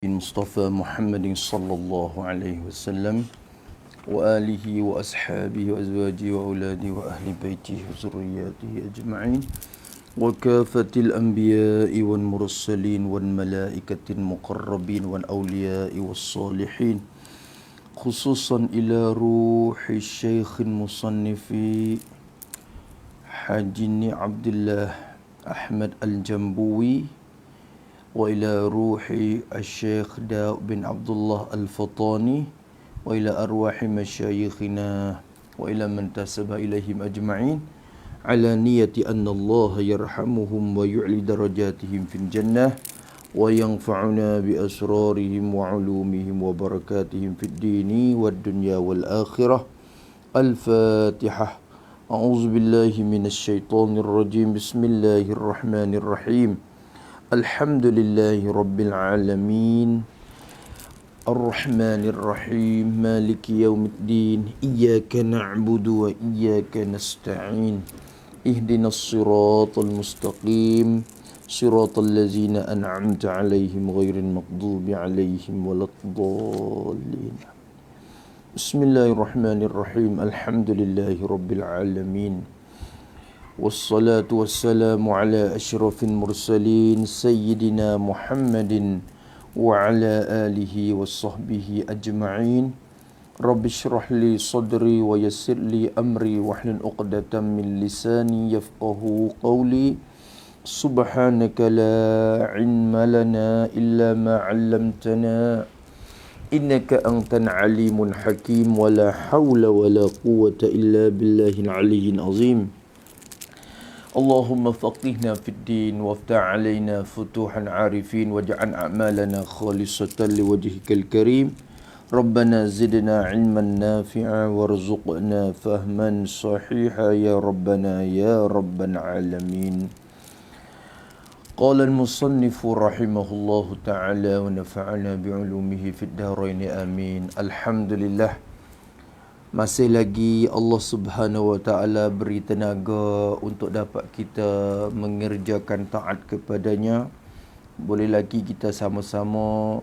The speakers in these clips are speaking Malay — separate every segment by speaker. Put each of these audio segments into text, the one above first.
Speaker 1: Mustafa Muhammadin sallallahu alaihi wasallam wa alihi wa ashabihi wa azwajihi wa auladihi wa ahli baitihi wa zurriyyatihi ajma'in wa kafatil anbiya'i wal mursalin wal malaikatil muqarrabin wal awliya'i was salihin khususan ila ruhi syekhin musannifi Haji Abdullah Ahmad Al-Jambuwi wa ila ruhi Syekh Daud bin Abdullah Al-Fatani wa ila arwahi masyayikhina wa ila man tasaba ilaihim ajma'in ala niyati anna Allah yarhamuhum wa yu'li darajatihim fil jannah wa yanfa'una bi asrarihim wa ulumihim wa barakatihim fid dini wad dunya wal akhirah. Al-Fatihah. A'udzu billahi minasy syaithanir rajim. Bismillahirrahmanirrahim. Alhamdulillahi Rabbil Alamin Ar-Rahmanir Rahim Maliki Yawmiddin Iyyaka na'budu wa iyyaka nasta'in Ihdinas siratal mustaqim Siratal ladzina an'amta 'alaihim ghairil maghdubi 'alaihim waladdallin. Bismillahirrahmanirrahim. Alhamdulillahi Rabbil Alamin Wassalatu wassalamu ala asyrafil mursalin Sayyidina Muhammadin wa ala alihi wa sahbihi ajma'in. Rabbi syrah li sadri wa yassir li amri wahlul 'uqdatam min lisani yafqahu qawli. Subhanaka la ilma lana illa ma 'allamtana innaka antal alimul hakim wa la hawla wa la quwwata illa billahil aliyyil azim. Allahumma faqihna fid din waftah alaina futuhan arifin waj'al a'malana khalisatan liwajhikal karim. Rabbana zidna ilman nafi'a warzuqna fahman sahiha ya rabbana ya rabbal alamin. Qala al-musannifu rahimahullahu ta'ala wa nafa'ana bi'ulumihi fid dharain amin. Alhamdulillah, masih lagi Allah Subhanahu wa taala beri tenaga untuk dapat kita mengerjakan taat kepadanya. Boleh lagi kita sama-sama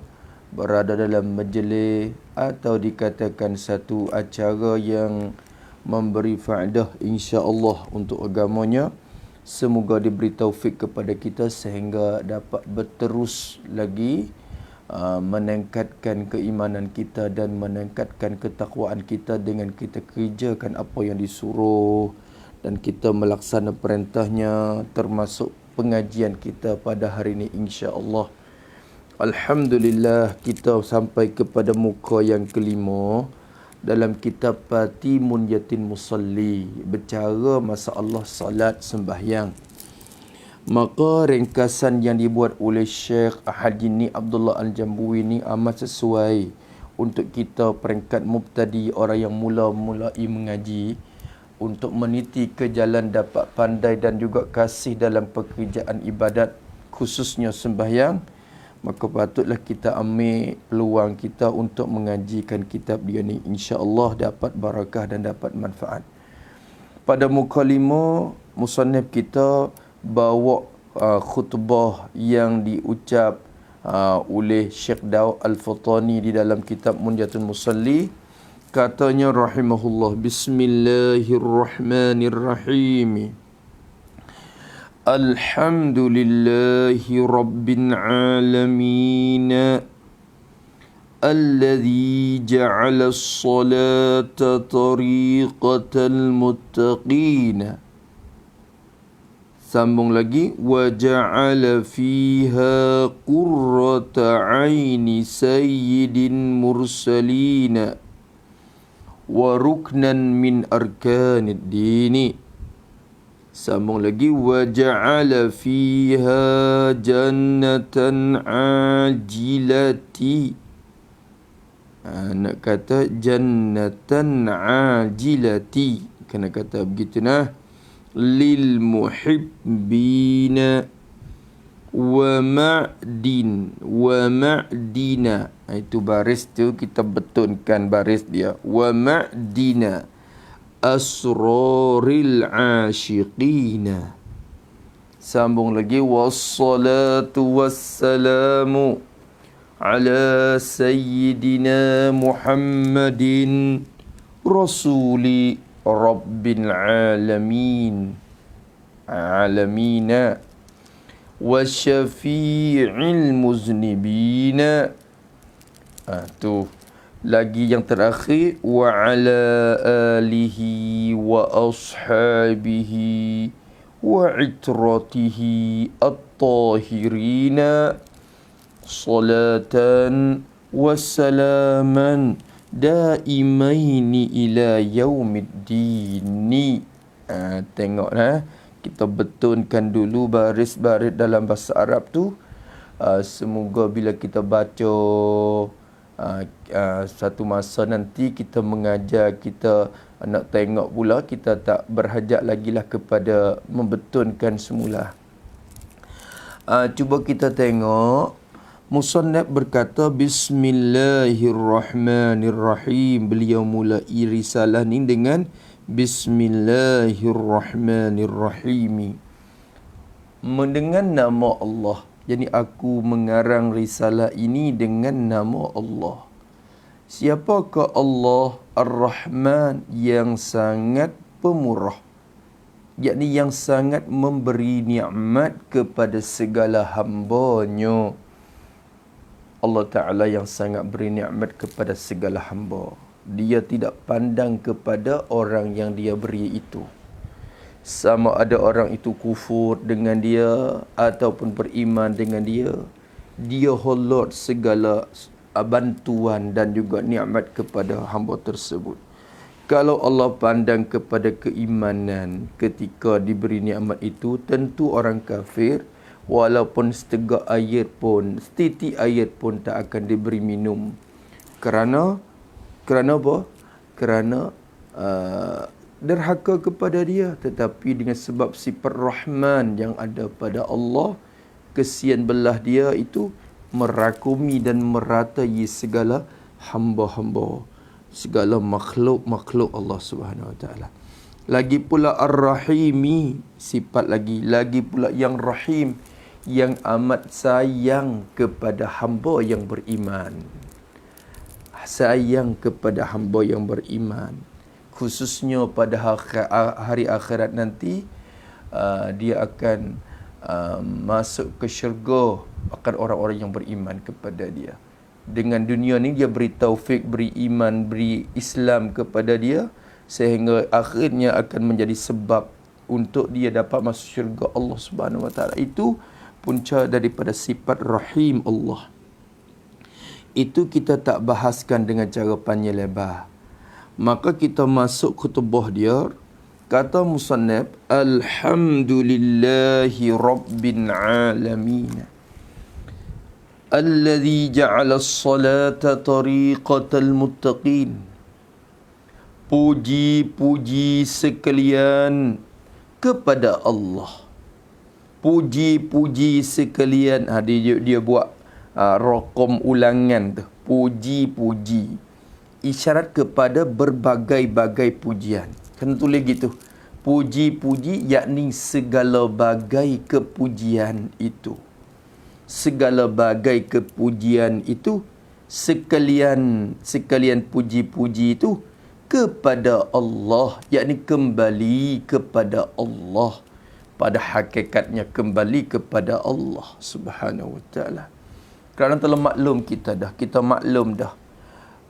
Speaker 1: berada dalam majlis atau dikatakan satu acara yang memberi faedah insya-Allah untuk agamanya. Semoga diberi taufik kepada kita sehingga dapat berterus lagi meningkatkan keimanan kita dan meningkatkan ketakwaan kita dengan kita kerjakan apa yang disuruh dan kita melaksana perintahnya, termasuk pengajian kita pada hari ini insya-Allah. Alhamdulillah, kita sampai kepada muka yang kelima dalam kitab Patimun Yatin Musalli, bercara masalah salat sembahyang. Maka ringkasan yang dibuat oleh Syekh Haji Abdullah Al-Jambuwi ini amat sesuai untuk kita peringkat mubtadi, orang yang mula-mulai mengaji, untuk meniti ke jalan dapat pandai dan juga kasih dalam pekerjaan ibadat, khususnya sembahyang. Maka patutlah kita ambil peluang kita untuk mengajikan kitab dia ni, insya-Allah dapat barakah dan dapat manfaat. Pada muka 5, musannif kita bawa khutbah yang diucap oleh Syekh Daud Al-Fatani di dalam kitab Munjatul Musalli. Katanya rahimahullah, Bismillahirrahmanirrahim. Alhamdulillahi Rabbil Alamin Alladhi ja'ala as-salata tariqatal muttaqin. Sambung lagi, wa ja'ala fiha qurrata 'aini sayyidin mursalin wa ruknan min arkanid dini. Sambung lagi, wa ja'ala fiha jannatan 'ajilati. Nak kata jannatan 'ajilati, kena kata begitu nah. Lil muhibbina wa ma'dina. Itu baris tu kita betulkan baris dia. Wa ma'dina asraril asyiqina. Sambung lagi, wassalatu wassalamu ala sayyidina Muhammadin rasuli rabbil alamin alamina wa syafi'il muznibina. Tu lagi yang terakhir, wa ala alihi wa ashabihi wa itratihi at-tahirina salatan wa salaman daimaini ila yaumiddini. Tengoklah, kita betulkan dulu baris-baris dalam bahasa Arab tu. Semoga bila kita baca satu masa nanti kita mengajar, kita nak tengok pula, kita tak berhajat lagi lah kepada membetulkan semula. Cuba kita tengok. Musannaf berkata Bismillahirrahmanirrahim. Beliau mulai risalah ni dengan Bismillahirrahmanirrahim, dengan nama Allah. Jadi aku mengarang risalah ini dengan nama Allah. Siapakah Allah? Ar-Rahman, yang sangat pemurah, yakni yang sangat memberi nikmat kepada segala hamba-Nya. Allah Ta'ala yang sangat beri nikmat kepada segala hamba. Dia tidak pandang kepada orang yang dia beri itu, sama ada orang itu kufur dengan dia ataupun beriman dengan dia. Dia holot segala bantuan dan juga nikmat kepada hamba tersebut. Kalau Allah pandang kepada keimanan ketika diberi nikmat itu, tentu orang kafir walaupun setegak air pun, setitik air pun tak akan diberi minum. Kerana apa? Kerana derhaka kepada dia. Tetapi dengan sebab sifat Rahman yang ada pada Allah, kesian belah dia itu merakumi dan meratai segala hamba-hamba, segala makhluk-makhluk Allah Subhanahu Wa Taala. Lagi pula Ar-Rahimi, sifat lagi pula yang Rahim, yang amat sayang kepada hamba yang beriman. Sayang kepada hamba yang beriman, khususnya pada hari akhirat nanti. Dia akan masuk ke syurga akan orang-orang yang beriman kepada dia. Dengan dunia ni dia beri taufik, beri iman, beri Islam kepada dia, sehingga akhirnya akan menjadi sebab untuk dia dapat masuk syurga Allah Subhanahu Wa Taala. Itu punca daripada sifat Rahim Allah. Itu kita tak bahaskan dengan cara panjang lebar. Maka kita masuk khutbah dia. Kata musannaf, Alhamdulillahi Rabbil Alamin, Alladhi ja'ala as-salata tariqatal muttaqin. Puji-puji sekalian kepada Allah. Puji-puji sekalian. Dia buat rokom ulangan tu. Puji-puji. Isyarat kepada berbagai-bagai pujian. Kena tulis gitu. Puji-puji yakni segala bagai kepujian itu. Segala bagai kepujian itu, sekalian puji-puji itu kepada Allah, yakni kembali kepada Allah. Pada hakikatnya kembali kepada Allah Subhanahu Wa Taala. Kerana telah maklum kita maklum dah.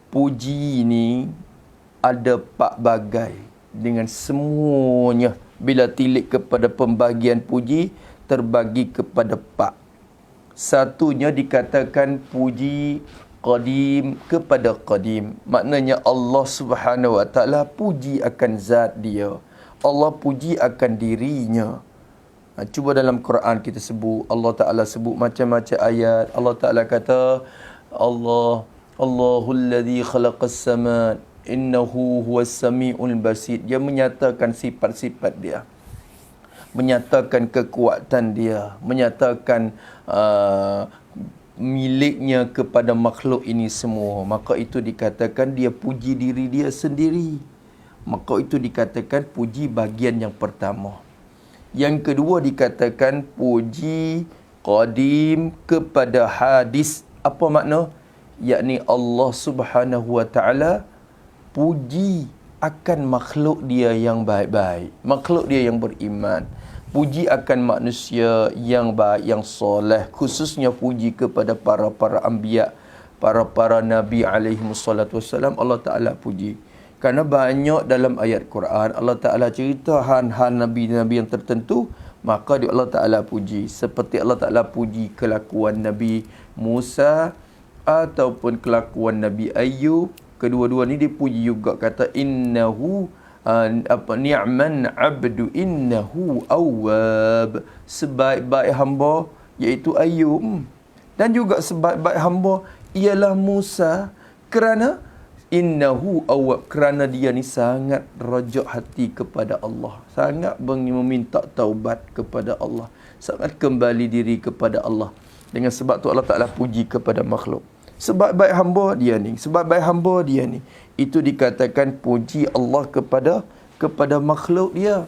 Speaker 1: Puji ini ada 4 bagai dengan semuanya. Bila tilik kepada pembagian puji, terbagi kepada 4. Satunya dikatakan puji qadim kepada qadim. Maknanya Allah Subhanahu Wa Taala puji akan zat dia. Allah puji akan dirinya. Cuba dalam Quran kita sebut, Allah Ta'ala sebut macam-macam ayat. Allah Ta'ala kata, Allahul ladzi khalaqas samat, innahu huwas samiul basir. Dia menyatakan sifat-sifat dia, menyatakan kekuatan dia, menyatakan miliknya kepada makhluk ini semua. Maka itu dikatakan dia puji diri dia sendiri. Maka itu dikatakan puji bagian yang pertama. Yang kedua dikatakan puji qadim kepada hadis. Apa makna? Yakni Allah Subhanahu wa taala puji akan makhluk dia yang baik-baik, makhluk dia yang beriman. Puji akan manusia yang baik, yang soleh, khususnya puji kepada para anbiya, para nabi alaihi wassalatu wassalam. Allah Taala puji. Kerana banyak dalam ayat Quran Allah Taala cerita hal-hal nabi-nabi yang tertentu, maka Allah Taala puji. Seperti Allah Taala puji kelakuan Nabi Musa ataupun kelakuan Nabi Ayub. Kedua-dua ni dipuji juga, kata innahu ni'man abdu innahu awwab. Sebaik-baik hamba iaitu Ayub, dan juga sebaik-baik hamba ialah Musa, kerana innahu awwab, kerana dia ni sangat rajak hati kepada Allah, sangat meminta taubat kepada Allah, sangat kembali diri kepada Allah. Dengan sebab tu Allah Ta'ala puji kepada makhluk. Sebaik-baik hamba dia ni, sebaik-baik hamba dia ni, itu dikatakan puji Allah kepada makhluk dia.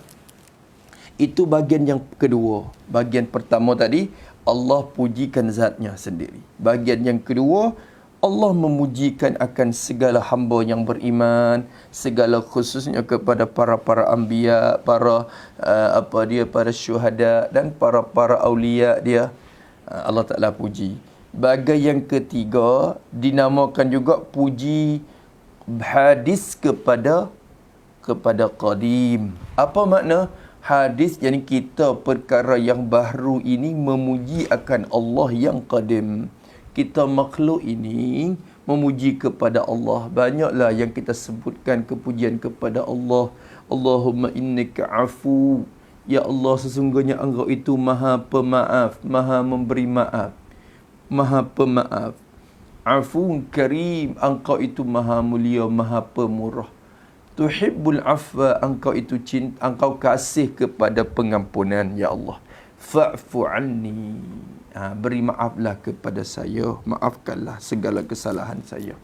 Speaker 1: Itu bahagian yang kedua. Bahagian pertama tadi Allah pujikan zatnya sendiri. Bahagian yang kedua, Allah memujikan akan segala hamba yang beriman, segala khususnya kepada para anbiya, para syuhada dan para aulia dia. Allah Ta'ala puji. Bahagian yang ketiga dinamakan juga puji hadis kepada qadim. Apa makna hadis? Yani kita perkara yang baru ini memuji akan Allah yang qadim. Kita makhluk ini memuji kepada Allah. Banyaklah yang kita sebutkan kepujian kepada Allah. Allahumma innaka afu. Ya Allah, sesungguhnya Engkau itu Maha Pemaaf, Maha memberi maaf, Maha Pemaaf. Afun Karim, Engkau itu Maha Mulia, Maha Pemurah. Tuhibbul afwa, Engkau itu cinta, Engkau kasih kepada pengampunan, ya Allah. Fa'fu anni, beri maaflah kepada saya, maafkanlah segala kesalahan saya.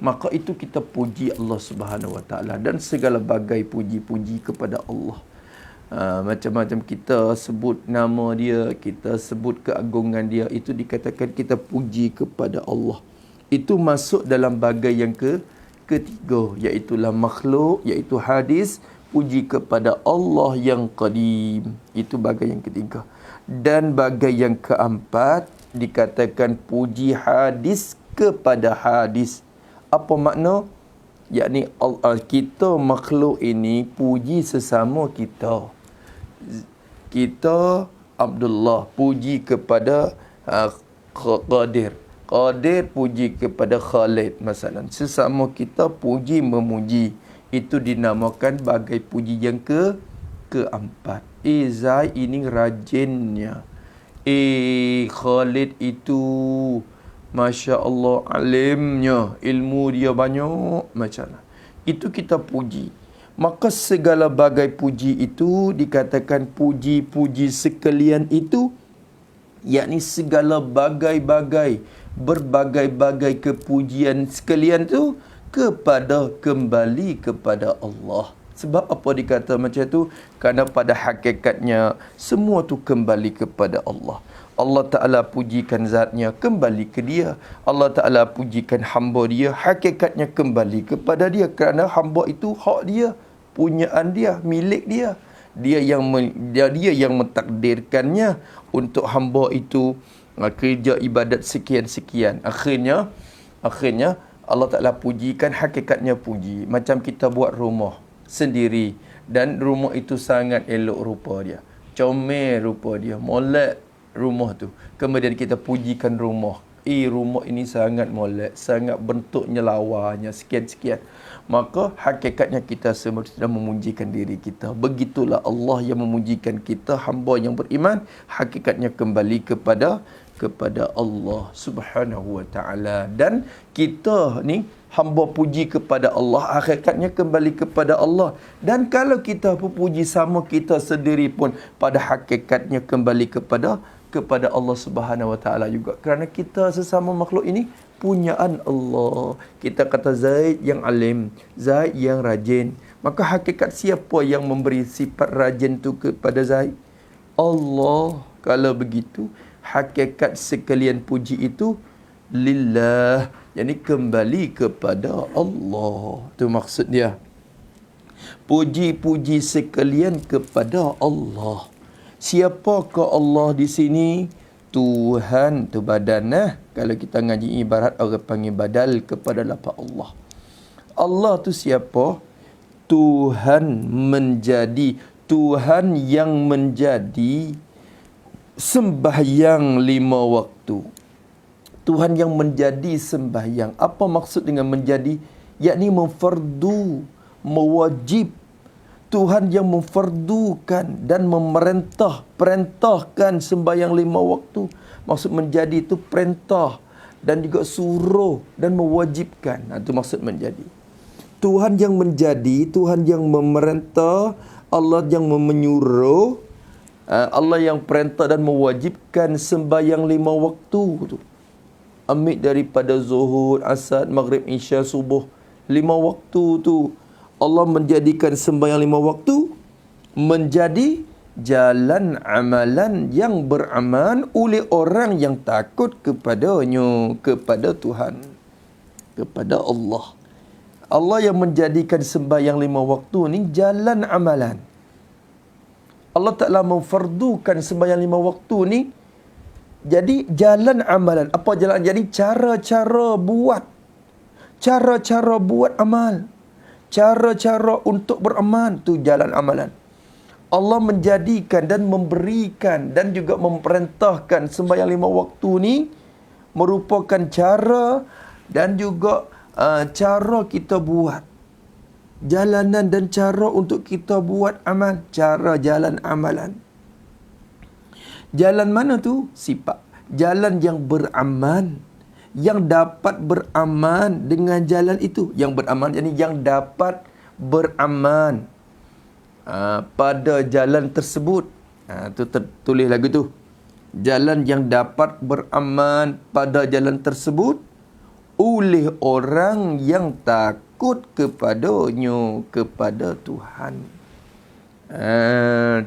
Speaker 1: Maka itu kita puji Allah Subhanahu Wa Taala, dan segala bagai puji-puji kepada Allah. Macam-macam kita sebut nama dia, kita sebut keagungan dia, itu dikatakan kita puji kepada Allah. Itu masuk dalam bagai yang ketiga, iaitulah makhluk, iaitu hadis, puji kepada Allah yang qadim. Itu bagai yang ketiga. Dan bagai yang keempat dikatakan puji hadis kepada hadis. Apa makna? Yakni kita makhluk ini puji sesama kita. Kita Abdullah puji kepada Qadir. Qadir puji kepada Khalid, masalah. Sesama kita puji memuji. Itu dinamakan bagai puji yang keempat. Zaid ini rajinnya. Khalid itu Masya Allah alimnya, ilmu dia banyak, macam mana. Itu kita puji. Maka segala bagai puji itu dikatakan puji-puji sekalian itu, yakni segala bagai-bagai, berbagai-bagai kepujian sekalian itu kembali kepada Allah. Sebab apa dikata macam tu? Kerana pada hakikatnya semua tu kembali kepada Allah. Allah Ta'ala pujikan zatnya, kembali ke dia. Allah Ta'ala pujikan hamba dia, hakikatnya kembali kepada dia. Kerana hamba itu hak dia, punyaan dia, milik dia. Dia yang mentakdirkannya untuk hamba itu kerja ibadat sekian-sekian. Akhirnya Allah Ta'ala pujikan, hakikatnya puji. Macam kita buat rumah sendiri, dan rumah itu sangat elok rupa dia, comel rupa dia, molek rumah tu. Kemudian kita pujikan rumah. Rumah ini sangat molek, sangat bentuknya lawanya, sekian-sekian. Maka hakikatnya kita semua sedang memujikan diri kita. Begitulah Allah yang memujikan kita, hamba yang beriman, hakikatnya kembali kepada Allah Subhanahu Wa Taala. Dan kita ni hamba puji kepada Allah, hakikatnya kembali kepada Allah. Dan kalau kita puji sama kita sendiri pun, pada hakikatnya kembali kepada Allah Subhanahu Wa Taala juga. Kerana kita sesama makhluk ini punyaan Allah. Kita kata Zaid yang alim, Zaid yang rajin. Maka hakikat siapa yang memberi sifat rajin tu kepada Zaid? Allah. Kalau begitu, hakikat sekalian puji itu lillah. Yani kembali kepada Allah. Itu maksud dia. Puji-puji sekalian kepada Allah. Siapakah Allah di sini? Tuhan tu badan. Kalau kita ngaji ibarat, orang panggil badal kepada lafaz Allah. Allah tu siapa? Tuhan menjadi, Tuhan yang menjadi sembahyang 5 waktu. Tuhan yang menjadi sembahyang. Apa maksud dengan menjadi? Yakni memfardu, mewajib. Tuhan yang memfardukan dan perintahkan sembahyang 5 waktu. Maksud menjadi itu perintah dan juga suruh dan mewajibkan. Itu maksud menjadi. Tuhan yang menjadi, Tuhan yang memerintah, Allah yang menyuruh, Allah yang perintah dan mewajibkan sembahyang 5 waktu tu. Ambil daripada zuhur, asar, maghrib, isya, subuh. 5 waktu tu. Allah menjadikan sembahyang 5 waktu menjadi jalan amalan yang beramal oleh orang yang takut kepadanya, kepada Tuhan, kepada Allah. Allah yang menjadikan sembahyang 5 waktu ni jalan amalan. Allah Ta'ala memfardukan sembahyang 5 waktu ni jadi jalan amalan. Apa jalan? Jadi cara-cara buat. Cara-cara buat amal. Cara-cara untuk beramal tu jalan amalan. Allah menjadikan dan memberikan dan juga memerintahkan sembahyang 5 waktu ni merupakan cara dan juga cara kita buat. Jalanan dan cara untuk kita buat amal. Cara jalan amalan. Jalan mana tu? Sifat. Jalan yang beramal. Yang dapat beramal dengan jalan itu. Yang beramal, yakni yang dapat beramal pada jalan tersebut. Tu tertulis lagu tu. Jalan yang dapat beramal pada jalan tersebut oleh orang yang takut kepadanya, kepada Tuhan.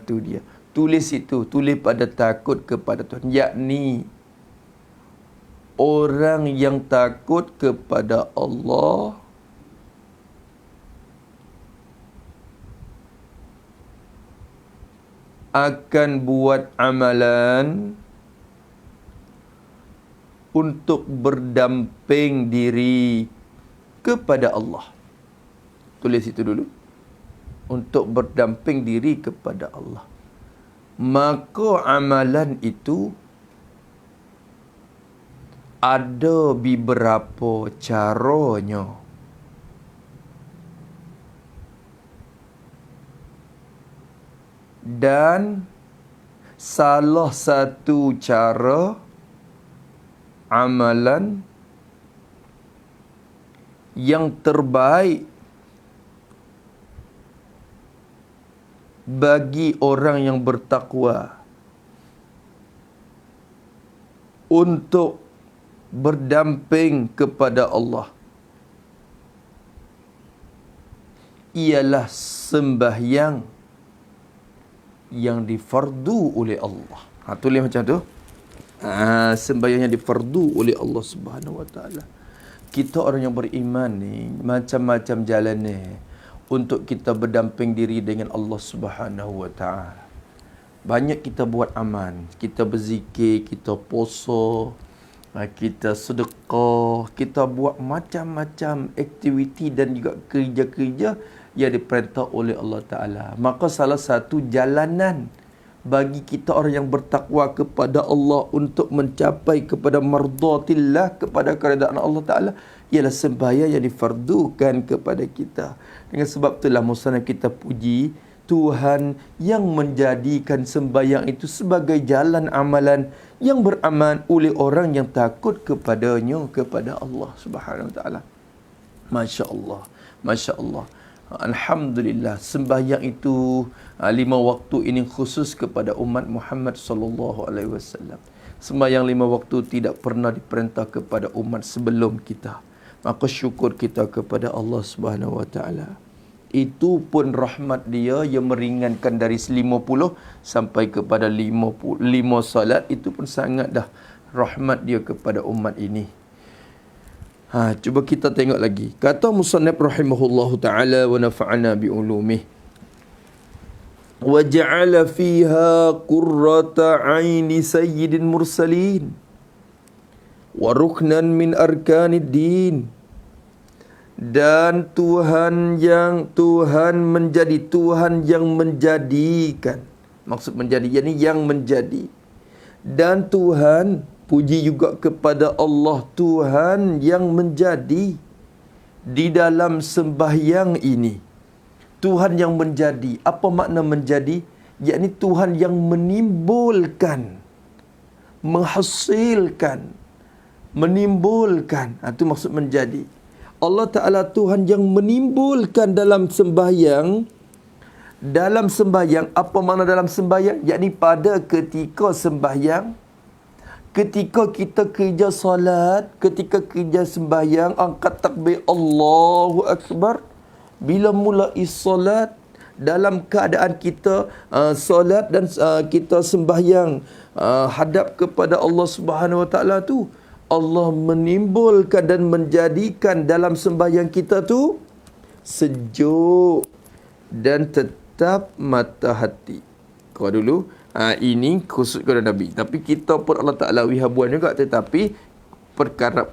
Speaker 1: Tu dia. Tulis itu. Tulis pada takut kepada Tuhan. Yakni orang yang takut kepada Allah akan buat amalan untuk berdamping diri kepada Allah. Tulis itu dulu. Untuk berdamping diri kepada Allah. Maka amalan itu ada beberapa caranya. Dan salah satu cara amalan yang terbaik bagi orang yang bertakwa untuk berdamping kepada Allah ialah sembahyang yang difardu oleh Allah. Tulis macam tu. Sembahyang yang difardu oleh Allah Subhanahu Wa Taala. Kita orang yang beriman ni macam-macam jalan ni untuk kita berdamping diri dengan Allah Subhanahu Wa Taala. Banyak kita buat amal, kita berzikir, kita puasa, kita sedekah, kita buat macam-macam aktiviti dan juga kerja-kerja yang diperintah oleh Allah Ta'ala. Maka salah satu jalanan bagi kita orang yang bertakwa kepada Allah untuk mencapai kepada mardatillah, kepada keredaan Allah Ta'ala, ialah sembahyang yang difardukan kepada kita. Dengan sebab itulah musnah kita puji Tuhan yang menjadikan sembahyang itu sebagai jalan amalan yang beramal oleh orang yang takut kepadanya, kepada Allah Subhanahu Wa Taala. Masya Allah, Masya Allah. Alhamdulillah, sembahyang itu 5 waktu ini khusus kepada umat Muhammad sallallahu alaihi wasallam. Sembahyang 5 waktu tidak pernah diperintah kepada umat sebelum kita. Maka syukur kita kepada Allah Subhanahu Wa Taala. Itu pun rahmat dia yang meringankan dari 50 sampai kepada 5 salat. Itu pun sangat dah rahmat dia kepada umat ini. Cuba kita tengok lagi. Kata musannif rahimahullahu ta'ala wa nafa'ana bi'ulumih. Wa ja'ala fiha qurrata 'aini sayyidin mursalin wa ruknan min arkanid din. Dan Tuhan menjadi Tuhan yang menjadikan. Maksud menjadi, yakni yang menjadi. Dan Tuhan, puji juga kepada Allah, Tuhan yang menjadi di dalam sembahyang ini. Tuhan yang menjadi. Apa makna menjadi? Yakni Tuhan yang menimbulkan, menghasilkan, menimbulkan. Itu maksud menjadi. Allah Ta'ala Tuhan yang menimbulkan dalam sembahyang. Dalam sembahyang, apa makna dalam sembahyang? Yakni pada ketika sembahyang, ketika kita kerja salat, ketika kerja sembahyang, angkat takbir Allahu Akbar. Bila mulai salat, dalam keadaan kita salat dan kita sembahyang hadap kepada Allah Subhanahu Wa Ta'ala tu, Allah menimbulkan dan menjadikan dalam sembahyang kita tu sejuk dan tetap mata hati. Kau dulu, ini khusus kepada Nabi. Tapi kita pun Allah Ta'ala wihabuan juga. Tetapi perkara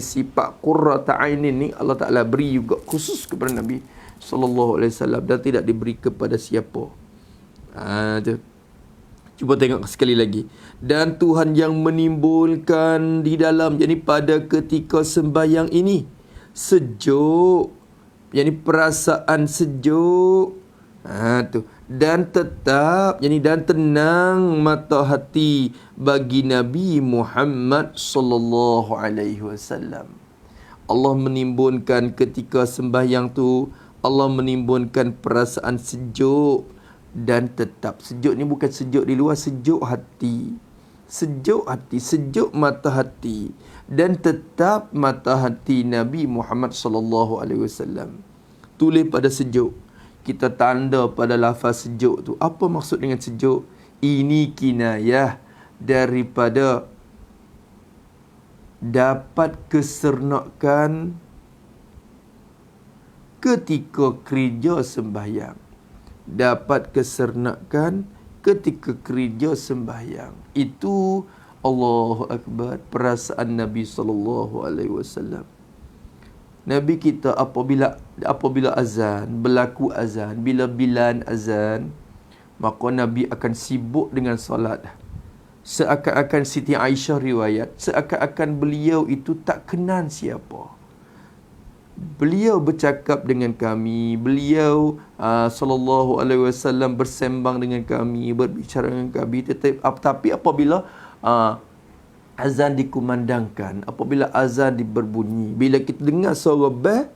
Speaker 1: sifat qurrata ainin ni Allah Ta'ala beri juga khusus kepada Nabi sallallahu alaihi wasallam dan tidak diberi kepada siapa. Tu. Cuba tengok sekali lagi. Dan Tuhan yang menimbulkan di dalam, jadi pada ketika sembahyang ini sejuk, jadi perasaan sejuk. Tu. Dan tetap, yani dan tenang mata hati bagi Nabi Muhammad sallallahu alaihi wasallam. Allah menimbulkan ketika sembahyang tu, Allah menimbulkan perasaan sejuk dan tetap. Sejuk ni bukan sejuk di luar, sejuk hati. Sejuk hati, sejuk mata hati dan tetap mata hati Nabi Muhammad sallallahu alaihi wasallam. Tulis pada sejuk. Kita tanda pada lafaz sejuk tu. Apa maksud dengan sejuk? Ini kinayah daripada dapat kesernakan ketika kerja sembahyang. Dapat kesernakan ketika kerja sembahyang. Itu Allahu Akbar, perasaan Nabi sallallahu alaihi wasallam. Nabi kita apabila azan, berlaku azan, bila bilan azan, maka Nabi akan sibuk dengan solat. Seakan-akan Siti Aisyah riwayat, seakan-akan beliau itu tak kenal siapa. Beliau bercakap dengan kami, beliau sallallahu alaihi wasallam bersembang dengan kami, berbicara dengan kami, tapi apabila azan dikumandangkan, apabila azan berbunyi, bila kita dengar suara bel,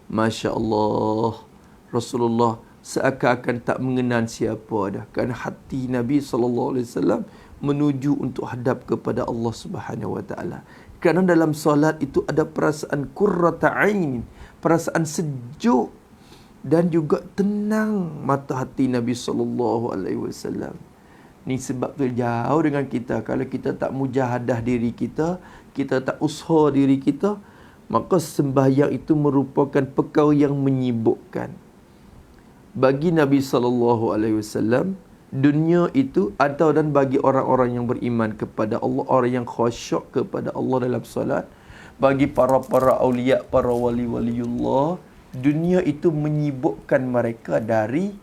Speaker 1: Masya Allah, Rasulullah seakan-akan tak mengenal siapa dah. Kerana hati Nabi SAW menuju untuk hadap kepada Allah Subhanahu Wa Taala. Kerana dalam solat itu ada perasaan qurrata ain, perasaan sejuk dan juga tenang mata hati Nabi SAW. Ni sebab tu jauh dengan kita. Kalau kita tak mujahadah diri kita, kita tak usaha diri kita, maka sembahyang itu merupakan perkara yang menyibukkan. Bagi Nabi SAW, dunia itu atau dan bagi orang-orang yang beriman kepada Allah, orang yang khusyuk kepada Allah dalam solat, bagi para awliya, para wali-waliullah, dunia itu menyibukkan mereka dari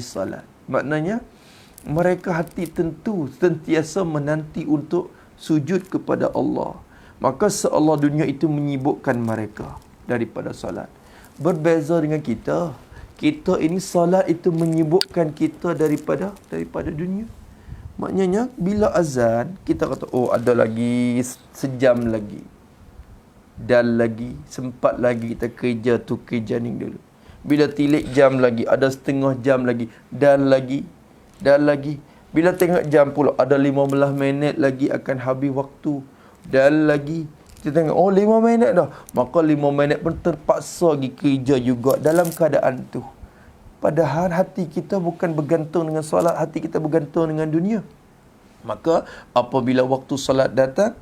Speaker 1: solat. Maknanya mereka hati tentu sentiasa menanti untuk sujud kepada Allah. Maka seolah dunia itu menyibukkan mereka daripada solat. Berbeza dengan kita. Kita ini solat itu menyibukkan kita daripada dunia. Maknanya bila azan, kita kata, oh ada lagi sejam lagi. Dan lagi, sempat lagi kita kerja tu kerja ni dulu. Bila tilik jam lagi, ada setengah jam lagi. Dan lagi. Bila tengok jam pula, ada 15 minit lagi akan habis waktu. Dan lagi. Kita tengok, oh 5 minit dah. Maka 5 minit pun terpaksa pergi kerja juga dalam keadaan tu. Padahal hati kita bukan bergantung dengan solat, hati kita bergantung dengan dunia. Maka apabila waktu solat datang,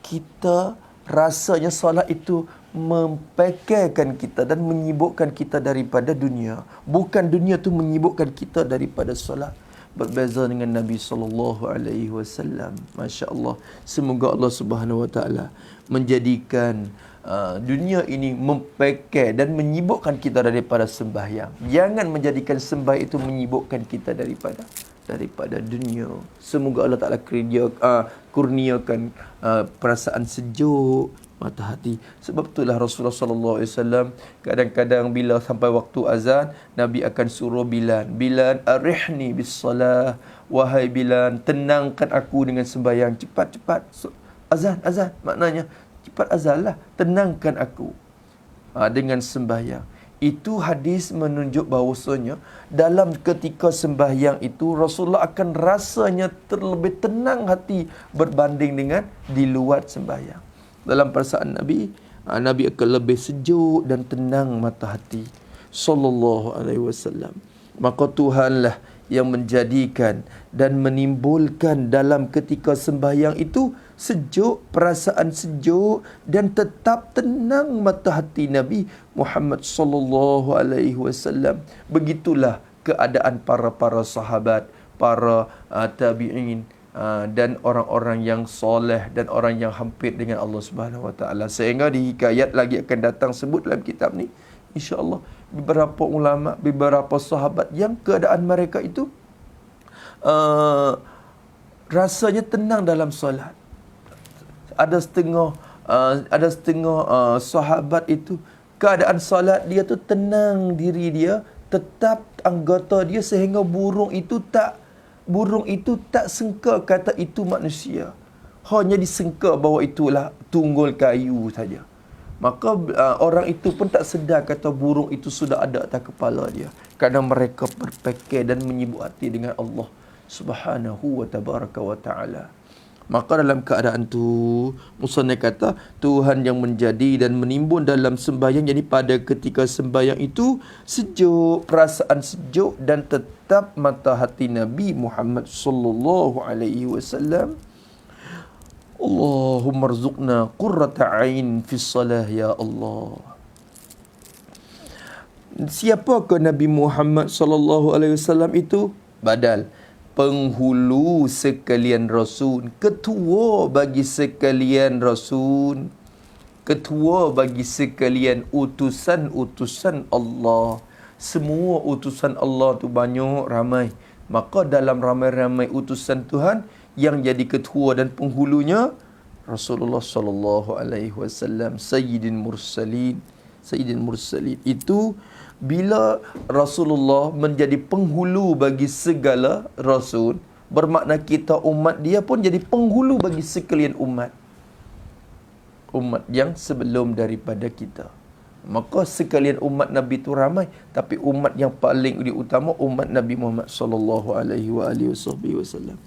Speaker 1: kita rasanya solat itu mempekerkan kita dan menyibukkan kita daripada dunia. Bukan dunia tu menyibukkan kita daripada solat. Berbeza dengan Nabi SAW. Masya Allah. Semoga Allah Subhanahu Wa Taala menjadikan dunia ini mempeker dan menyibukkan kita daripada sembahyang. Jangan menjadikan sembahyang itu menyibukkan kita daripada dunia. Semoga Allah Ta'ala kurniakan perasaan sejuk mata hati. Sebab itulah Rasulullah SAW kadang-kadang bila sampai waktu azan, Nabi akan suruh Bilal, Bilal arihni bis salah, wahai Bilal, tenangkan aku dengan sembahyang. Cepat-cepat azan maknanya cepat azan lah, tenangkan aku dengan sembahyang. Itu hadis menunjuk bahawasanya dalam ketika sembahyang itu Rasulullah akan rasanya terlebih tenang hati berbanding dengan di luar sembahyang. Dalam perasaan Nabi, Nabi akan lebih sejuk dan tenang mata hati sallallahu alaihi wasallam. Maka Tuhanlah yang menjadikan dan menimbulkan dalam ketika sembahyang itu sejuk, perasaan sejuk dan tetap tenang mata hati Nabi Muhammad sallallahu alaihi wasallam. Begitulah keadaan para sahabat, para tabi'in dan orang-orang yang soleh dan orang yang hampir dengan Allah Subhanahu Wa Taala. Sehingga di hikayat lagi akan datang sebut dalam kitab ni, insya-Allah beberapa ulama, beberapa sahabat yang keadaan mereka itu rasanya tenang dalam solat. Ada setengah sahabat itu keadaan solat dia tu tenang diri dia, tetap anggota dia sehingga burung itu tak sangka kata itu manusia. Hanya disangka bahawa itulah tunggul kayu saja. Maka orang itu pun tak sedar kata burung itu sudah ada atas kepala dia. Kerana mereka berfikir dan menyibuk hati dengan Allah Subhanahu wa tabaraka wa ta'ala. Maka dalam keadaan tu musannif kata Tuhan yang menjadi dan menimbun dalam sembahyang, jadi pada ketika sembahyang itu sejuk, perasaan sejuk dan tetap mata hati Nabi Muhammad sallallahu alaihi wasallam. Allahumma rzuqna qurrata ain fi salah ya Allah. Siapakah Nabi Muhammad sallallahu alaihi wasallam itu? Badal, penghulu sekalian Rasul, ketua bagi sekalian Rasul, ketua bagi sekalian utusan-utusan Allah. Semua utusan Allah tu banyak, ramai. Maka dalam ramai-ramai utusan Tuhan, yang jadi ketua dan penghulunya Rasulullah sallallahu alaihi wasallam, Sayyidin Mursalin. Itu bila Rasulullah menjadi penghulu bagi segala Rasul, bermakna kita umat dia pun jadi penghulu bagi sekalian umat yang sebelum daripada kita. Maka sekalian umat Nabi itu ramai, tapi umat yang paling utama umat Nabi Muhammad sallallahu alaihi wasallam.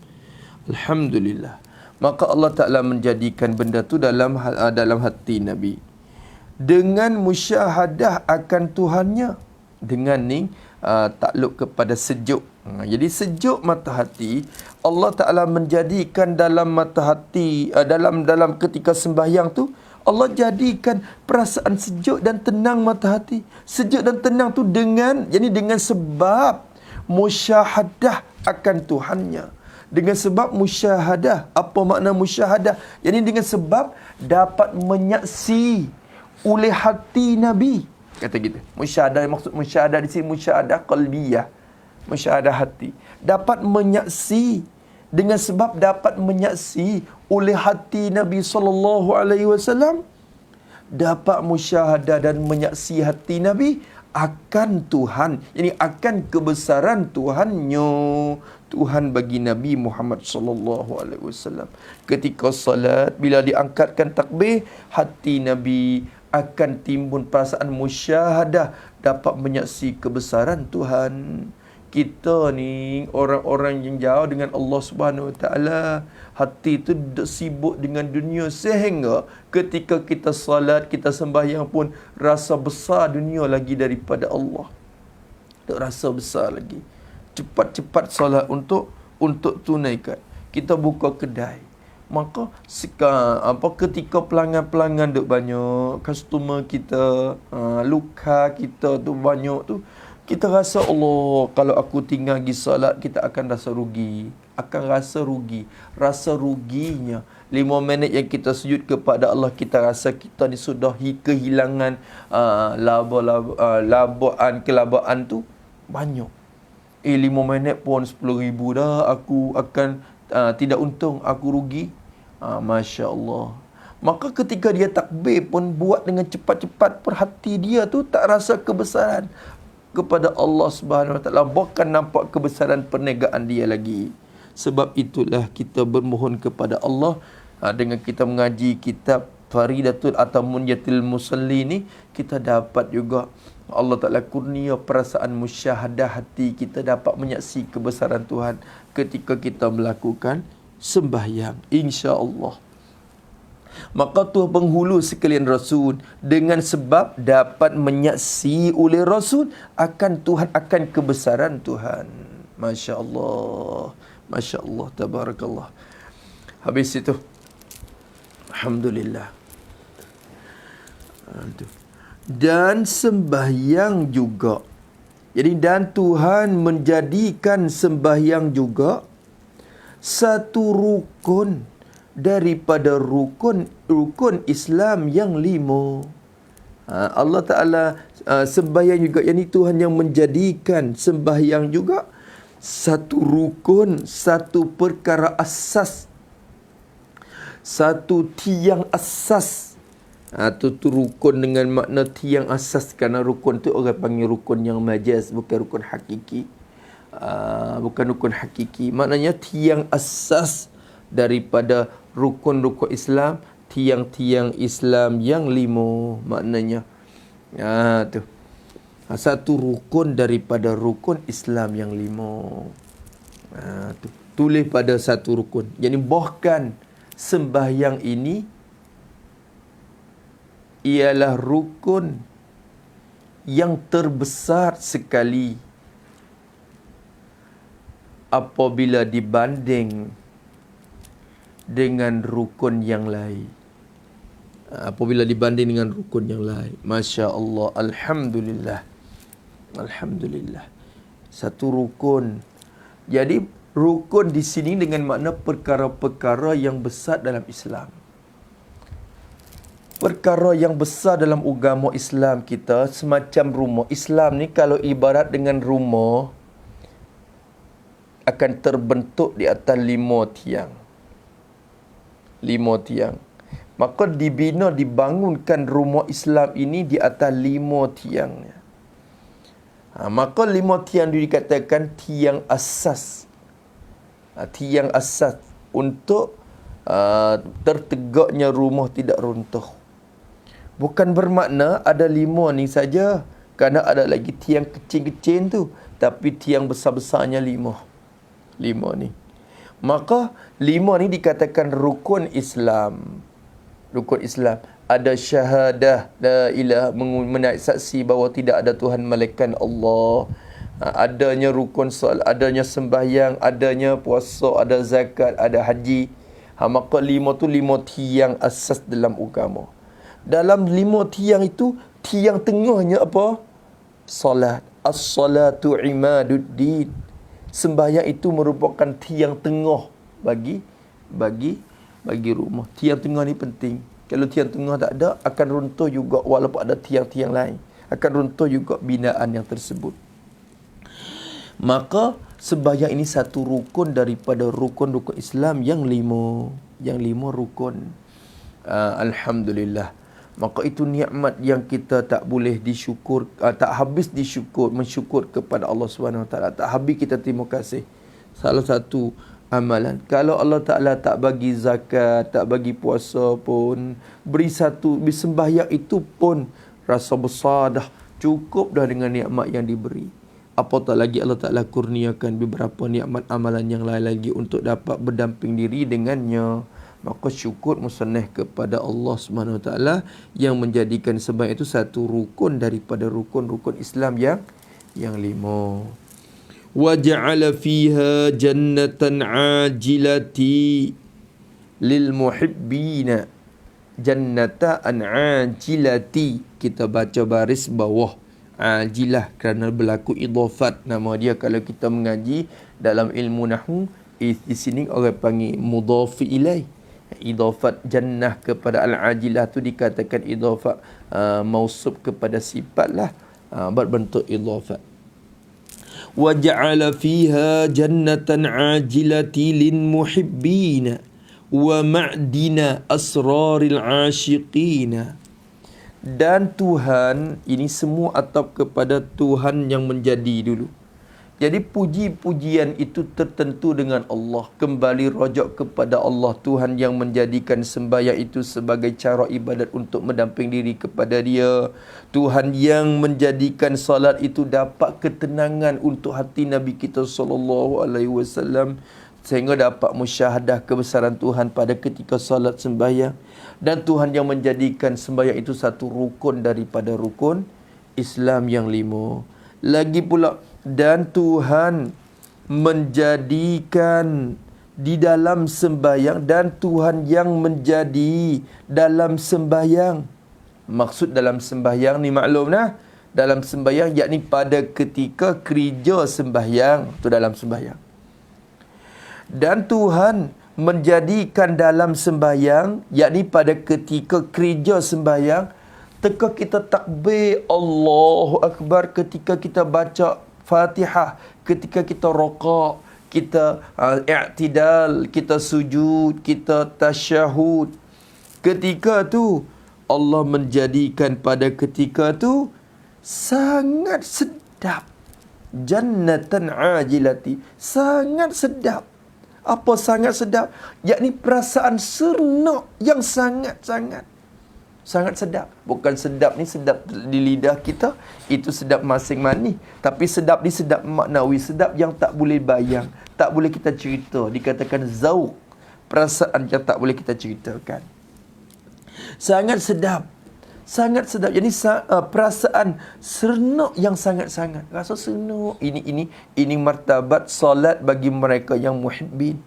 Speaker 1: Alhamdulillah. Maka Allah Ta'ala menjadikan benda tu dalam hati Nabi dengan musyahadah akan Tuhannya, dengan ni takluk kepada sejuk. Jadi sejuk mata hati, Allah Ta'ala menjadikan dalam mata hati, dalam ketika sembahyang tu Allah jadikan perasaan sejuk dan tenang mata hati. Sejuk dan tenang tu dengan sebab musyahadah akan Tuhannya. Dengan sebab musyahadah. Apa makna musyahadah? Jadi dengan sebab dapat menyaksi oleh hati Nabi. Kata kita. Musyahadah, maksud musyahadah di sini musyahadah qalbiyah. Musyahadah hati. Dapat menyaksi. Dengan sebab dapat menyaksi oleh hati Nabi SAW. Dapat musyahadah dan menyaksi hati Nabi akan Tuhan. Ini akan kebesaran Tuhannya. Tuhan bagi Nabi Muhammad sallallahu alaihi wasallam. Ketika salat, bila diangkatkan takbir, hati Nabi akan timbul perasaan musyahadah, dapat menyaksi kebesaran Tuhan. Kita ni orang-orang yang jauh dengan Allah Subhanahu Wa Taala, hati tu sibuk dengan dunia sehingga ketika kita salat, kita sembahyang pun rasa besar dunia lagi daripada Allah. Tak rasa besar lagi. Cepat-cepat salat untuk tunaikan. Kita buka kedai, Maka ketika pelanggan-pelanggan duk banyak, customer kita, luka kita tu banyak tu, kita rasa Allah, kalau aku tinggal pergi salat, kita akan rasa rugi. Rasa ruginya 5 minit yang kita sujud kepada Allah, kita rasa kita ni sudah kehilangan kelabaan tu banyak. 5 minit pun 10,000 dah, aku akan tidak untung, aku rugi. Masya Allah. Maka ketika dia takbir pun buat dengan cepat-cepat, perhati dia tu tak rasa kebesaran kepada Allah Subhanahu Wa Taala, bahkan nampak kebesaran perniagaan dia lagi. Sebab itulah kita bermohon kepada Allah dengan kita mengaji kitab Faridatul atau Munyatil Musalli ni, kita dapat juga Allah Ta'ala kurnia perasaan musyahadah hati, kita dapat menyaksi kebesaran Tuhan ketika kita melakukan sembahyang, insya-Allah. Maka tu penghulu sekalian Rasul, dengan sebab dapat menyaksi oleh Rasul akan Tuhan, akan kebesaran Tuhan. Masya Allah, Masya Allah, tabarakallah. Habis itu, alhamdulillah. Dan sembahyang juga. Jadi dan Tuhan menjadikan sembahyang juga satu rukun daripada rukun Islam yang 5. Allah Ta'ala sembahyang juga, yakni Tuhan yang menjadikan sembahyang juga satu rukun, satu perkara asas, satu tiang asas. Tu rukun dengan makna tiang asas, kerana rukun tu orang panggil rukun yang majaz, bukan rukun hakiki. Bukan rukun hakiki, maknanya tiang asas daripada rukun-rukun Islam, tiang-tiang Islam yang 5 maknanya. Tu satu rukun daripada rukun Islam yang 5. Tulis pada satu rukun. Jadi bahkan sembahyang ini ialah rukun yang terbesar sekali apabila dibanding dengan rukun yang lain. Apabila dibanding dengan rukun yang lain. Masya Allah, alhamdulillah. Alhamdulillah. Satu rukun. Jadi rukun di sini dengan makna perkara-perkara yang besar dalam Islam. Perkara yang besar dalam agama Islam kita, semacam rumah. Islam ni kalau ibarat dengan rumah, akan terbentuk di atas 5 tiang. 5 tiang. Maka dibangunkan rumah Islam ini di atas 5 tiangnya. Maka 5 tiang itu dikatakan tiang asas. Tiang asas untuk tertegaknya rumah tidak runtuh. Bukan bermakna ada 5 ni saja, kerana ada lagi tiang kecil-kecil tu, tapi tiang besar-besarnya 5 ni. Maka 5 ni dikatakan rukun Islam. Rukun Islam. Ada syahadah la ilaha, menaik saksi bahawa tidak ada Tuhan melainkan Allah. Adanya rukun solat, adanya sembahyang, adanya puasa, ada zakat, ada haji. Maka 5 tu 5 tiang asas dalam agama. Dalam 5 tiang itu, tiang tengahnya apa? Salat. As-salatu imaduddin. Sembahyang itu merupakan tiang tengah bagi rumah. Tiang tengah ni penting. Kalau tiang tengah tak ada, akan runtuh juga walaupun ada tiang-tiang lain. Akan runtuh juga binaan yang tersebut. Maka sembahyang ini satu rukun daripada rukun-rukun Islam yang 5. Yang 5 rukun. Alhamdulillah. Maka itu nikmat yang kita tak boleh disyukur, tak habis mensyukur kepada Allah Subhanahu Wa Taala. Tak habis kita terima kasih. Salah satu amalan, kalau Allah Ta'ala tak bagi zakat, tak bagi puasa pun, beri sembahyang itu pun rasa besar dah, cukup dah dengan nikmat yang diberi. Apatah lagi Allah Ta'ala kurniakan beberapa nikmat amalan yang lain lagi untuk dapat berdamping diri dengannya. Maka syukur musannah kepada Allah Subhanahu Wa Taala yang menjadikan sembahyang itu satu rukun daripada rukun-rukun Islam yang 5. وَجَعَلَ فِيهَا جَنَّةً عَاجِلَةً lil muhibbina jannata an ajilati. Kita baca baris bawah ajilah kerana berlaku idhafat nama dia. Kalau kita mengaji dalam ilmu nahwu, di sini orang panggil mudhaf ilaih. Idhafat jannah kepada al-ajilah tu dikatakan idhafat mausub kepada sifat lah, berbentuk idhafat. Wa ja'ala fiha jannatan ajilati lin muhibbina wa ma'dina asraril asyiqina. Dan Tuhan, ini semua atap kepada Tuhan yang menjadi dulu. Jadi puji-pujian itu tertentu dengan Allah. Kembali rojak kepada Allah, Tuhan yang menjadikan sembahyang itu sebagai cara ibadat untuk mendamping diri kepada Dia. Tuhan yang menjadikan salat itu dapat ketenangan untuk hati Nabi kita SAW, sehingga dapat musyahadah kebesaran Tuhan pada ketika salat sembahyang. Dan Tuhan yang menjadikan sembahyang itu satu rukun daripada rukun Islam yang 5. Lagi pula, dan Tuhan menjadikan di dalam sembahyang, dan Tuhan yang menjadi dalam sembahyang. Maksud dalam sembahyang ni maklum lah. Dalam sembahyang yakni pada ketika kerja sembahyang, tu dalam sembahyang. Dan Tuhan menjadikan dalam sembahyang yakni pada ketika kerja sembahyang, ketika kita takbir Allahu Akbar, ketika kita baca Fatihah, ketika kita raqaq, kita i'tidal, kita sujud, kita tasyahud. Ketika tu Allah menjadikan pada ketika tu sangat sedap. Jannatan ajilati, sangat sedap. Apa sangat sedap? Yakni perasaan seronok yang sangat-sangat sedap. Bukan sedap ni sedap di lidah kita, itu sedap masing manis. Tapi sedap ni sedap maknawi, sedap yang tak boleh bayang, tak boleh kita cerita. Dikatakan zauq, perasaan yang tak boleh kita ceritakan. Sangat sedap. Sangat sedap. Jadi perasaan seronok yang sangat-sangat. Rasa seronok. Ini martabat solat bagi mereka yang muhibbin.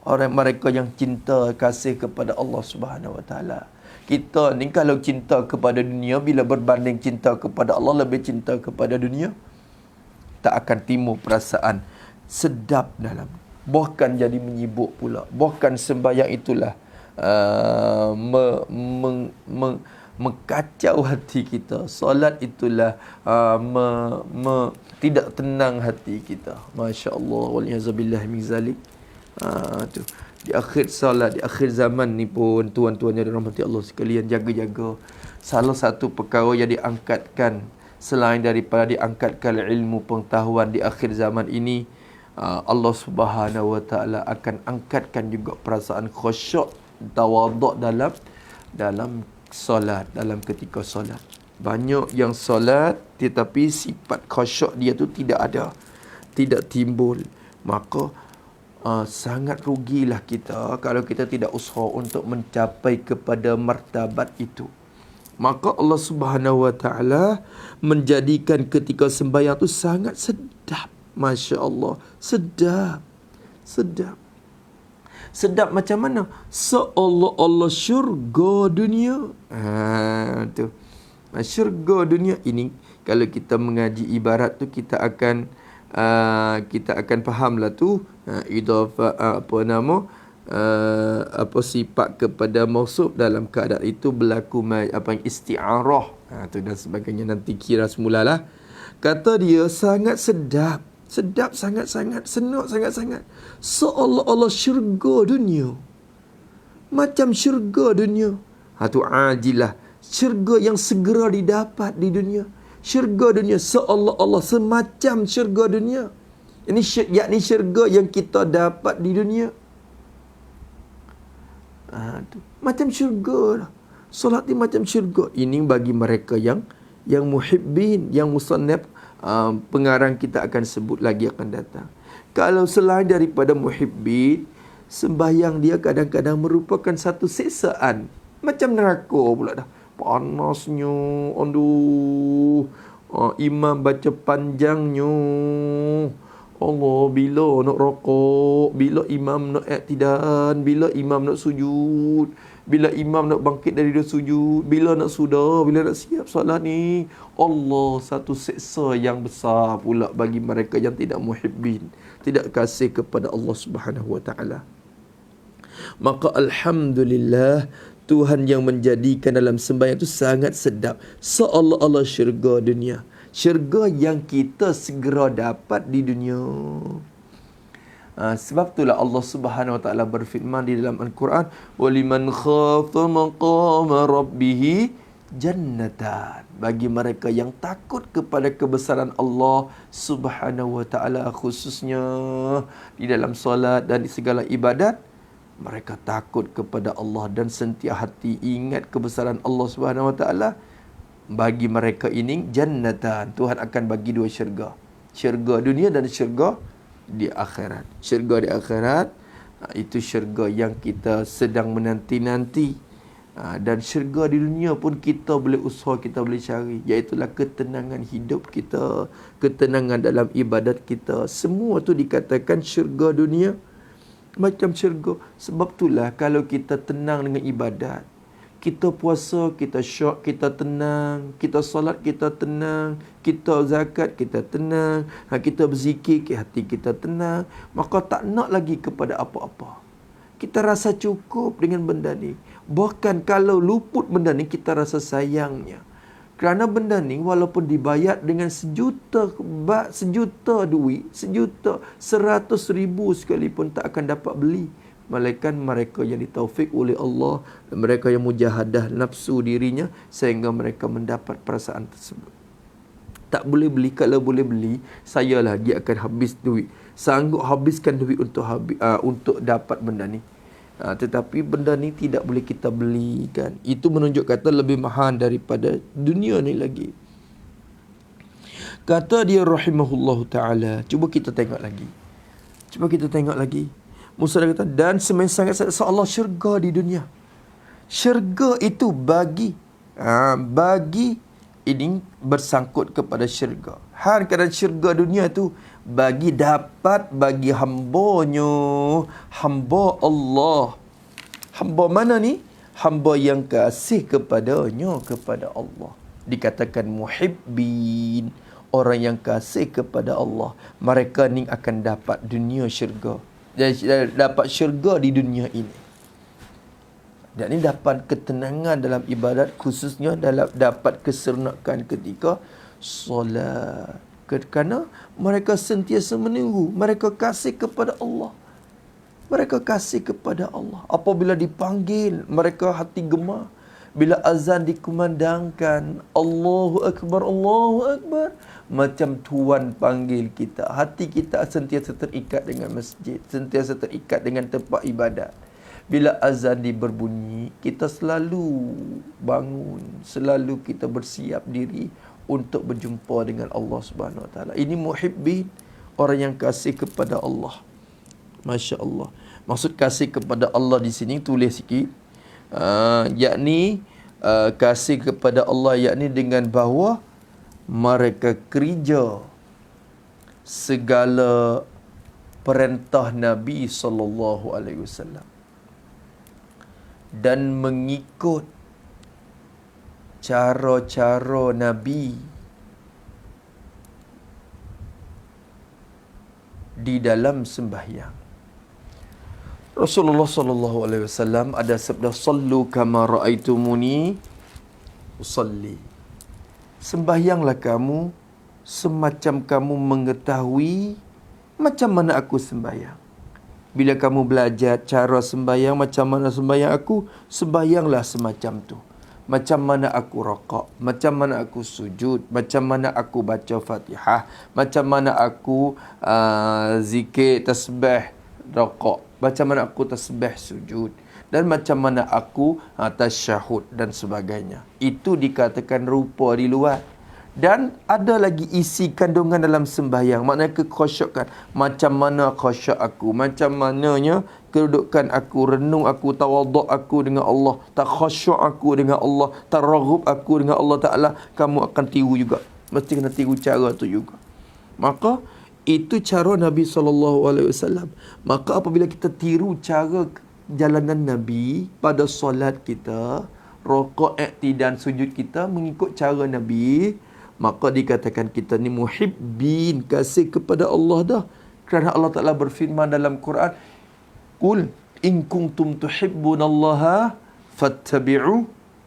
Speaker 1: Orang mereka yang cinta kasih kepada Allah Subhanahu Wa Taala. Kita ni kalau cinta kepada dunia, bila berbanding cinta kepada Allah, lebih cinta kepada dunia, tak akan timbul perasaan sedap dalam. Bahkan jadi menyibuk pula. Bahkan sembahyang itulah mengkacau hati kita. Solat itulah tidak tenang hati kita. Masya Allah. Waliyazabillah min zalik. Tu di akhir salat, di akhir zaman ni pun, tuan-tuan yang dirahmati Allah sekalian, jaga-jaga. Salah satu perkara yang diangkatkan selain daripada diangkatkan ilmu pengetahuan di akhir zaman ini, Allah Subhanahu Wa Taala akan angkatkan juga perasaan khusyuk, tawaduk dalam solat, dalam ketika solat. Banyak yang solat tetapi sifat khusyuk dia tu tidak ada, tidak timbul. Maka sangat rugilah kita kalau kita tidak usaha untuk mencapai kepada martabat itu. Maka Allah Subhanahu Wa Taala menjadikan ketika sembahyang tu sangat sedap. Masya Allah, sedap. Sedap macam mana? Seolah-olah syurga dunia. Tu. Syurga dunia ini, kalau kita mengaji ibarat tu, kita akan fahamlah tu. Idhafah sifat kepada mausuf dalam keadaan itu berlaku isti'arah. Tu dan sebagainya, nanti kira semulalah. Kata dia sangat sedap. Sedap sangat-sangat, senang sangat-sangat. Seolah-olah syurga dunia. Macam syurga dunia. Tu ajilah. Syurga yang segera didapat di dunia. Syurga dunia seolah-olah semacam syurga dunia. Ini yakni syurga yang kita dapat di dunia. Tu. Macam syurga lah. Solat ni macam syurga. Ini bagi mereka yang muhibbin, yang musannaf, pengarang kita akan sebut lagi akan datang. Kalau selain daripada muhibbin, sembahyang dia kadang-kadang merupakan satu siksaan. Macam neraka pula dah. Panasnya, aduh. Imam baca panjangnya. Allah, bila nak rokok, bila imam nak iktidan, bila imam nak sujud, bila imam nak bangkit dari dia sujud, bila nak sudah, bila nak siap solat ni. Allah, satu seksa yang besar pula bagi mereka yang tidak muhibbin, tidak kasih kepada Allah Subhanahu wa taala. Maka alhamdulillah, Tuhan yang menjadikan dalam sembahyang itu sangat sedap, seolah-olah syurga dunia, syurga yang kita segera dapat di dunia. Sebab itulah Allah Subhanahu wa taala berfirman di dalam Al-Quran, waliman khafa maqama rabbih jannatan. Bagi mereka yang takut kepada kebesaran Allah Subhanahu wa taala, khususnya di dalam solat dan di segala ibadat, mereka takut kepada Allah dan sentiasa hati ingat kebesaran Allah Subhanahu wa taala. Bagi mereka ini jannatan, Tuhan akan bagi dua syurga, syurga dunia dan syurga di akhirat. Syurga di akhirat, itu syurga yang kita sedang menanti-nanti. Dan syurga di dunia pun kita boleh usaha, kita boleh cari, iaitulah ketenangan hidup kita, ketenangan dalam ibadat kita. Semua tu dikatakan syurga dunia macam syurga. Sebab itulah kalau kita tenang dengan ibadat, kita puasa, kita syok, kita tenang. Kita solat, kita tenang. Kita zakat, kita tenang. Kita berzikir, hati kita tenang. Maka tak nak lagi kepada apa-apa. Kita rasa cukup dengan benda ni. Bahkan kalau luput benda ni, kita rasa sayangnya. Kerana benda ni walaupun dibayar dengan sejuta duit, 100,000 sekalipun tak akan dapat beli. Melainkan mereka yang ditaufik oleh Allah, dan mereka yang mujahadah nafsu dirinya sehingga mereka mendapat perasaan tersebut. Tak boleh beli. Kalau boleh beli, saya lagi akan habis duit, sanggup habiskan duit untuk dapat benda ni. Tetapi benda ni tidak boleh kita belikan. Itu menunjuk kata lebih mahal daripada dunia ni lagi. Kata dia rahimahullahu ta'ala, cuba kita tengok lagi. Musa kata, dan semakin sangat seolah syurga di dunia. Syurga itu bagi ini bersangkut kepada syurga. Kadang syurga dunia itu bagi hambanya, hamba Allah. Hamba mana ni? Hamba yang kasih kepadanya, kepada Allah. Dikatakan muhibbin, orang yang kasih kepada Allah. Mereka ni akan dapat dunia syurga. Dapat syurga di dunia ini. Dan ini dapat ketenangan dalam ibadat, khususnya dapat kesernakan ketika solat. Kerana mereka sentiasa menunggu, mereka kasih kepada Allah. Apabila dipanggil, mereka hati gemar. Bila azan dikumandangkan, Allahu Akbar, Allahu Akbar, macam Tuhan panggil kita. Hati kita sentiasa terikat dengan masjid, sentiasa terikat dengan tempat ibadat. Bila azan berbunyi, kita selalu bangun, selalu kita bersiap diri untuk berjumpa dengan Allah Subhanahu Wa Taala. Ini muhibbin, orang yang kasih kepada Allah. Masya Allah. Maksud kasih kepada Allah di sini, tulis sikit. Yakni kasih kepada Allah, yakni dengan bahawa mereka kerja segala perintah Nabi SAW dan mengikut cara-cara Nabi di dalam sembahyang. Rasulullah SAW ada sabda, sallu kama ra'aitumuni usalli. Sembahyanglah kamu semacam kamu mengetahui macam mana aku sembahyang. Bila kamu belajar cara sembahyang, macam mana sembahyang aku, sembahyanglah semacam tu. Macam mana aku rakaat, macam mana aku sujud, macam mana aku baca Fatihah, macam mana aku zikir tasbih rakaat, macam mana aku tasbih sujud, dan macam mana aku tasyahud dan sebagainya. Itu dikatakan rupa di luar. Dan ada lagi isi kandungan dalam sembahyang, maknanya kekhusyukan. Macam mana khusyuk aku, macam mananya kedudukan aku, renung aku, tawaduk aku dengan Allah, tak khusyuk aku dengan Allah, tak raghub aku dengan Allah Ta'ala. Kamu akan tiru juga, mesti kena tiru cara tu juga. Maka Itu cara Nabi SAW. Maka apabila kita tiru cara jalanan Nabi pada solat kita, rokok, dan sujud kita mengikut cara Nabi, maka dikatakan kita ni muhibbin, kasih kepada Allah dah. Kerana Allah Ta'ala berfirman dalam Quran, Qul in kuntum tuhibbunallaha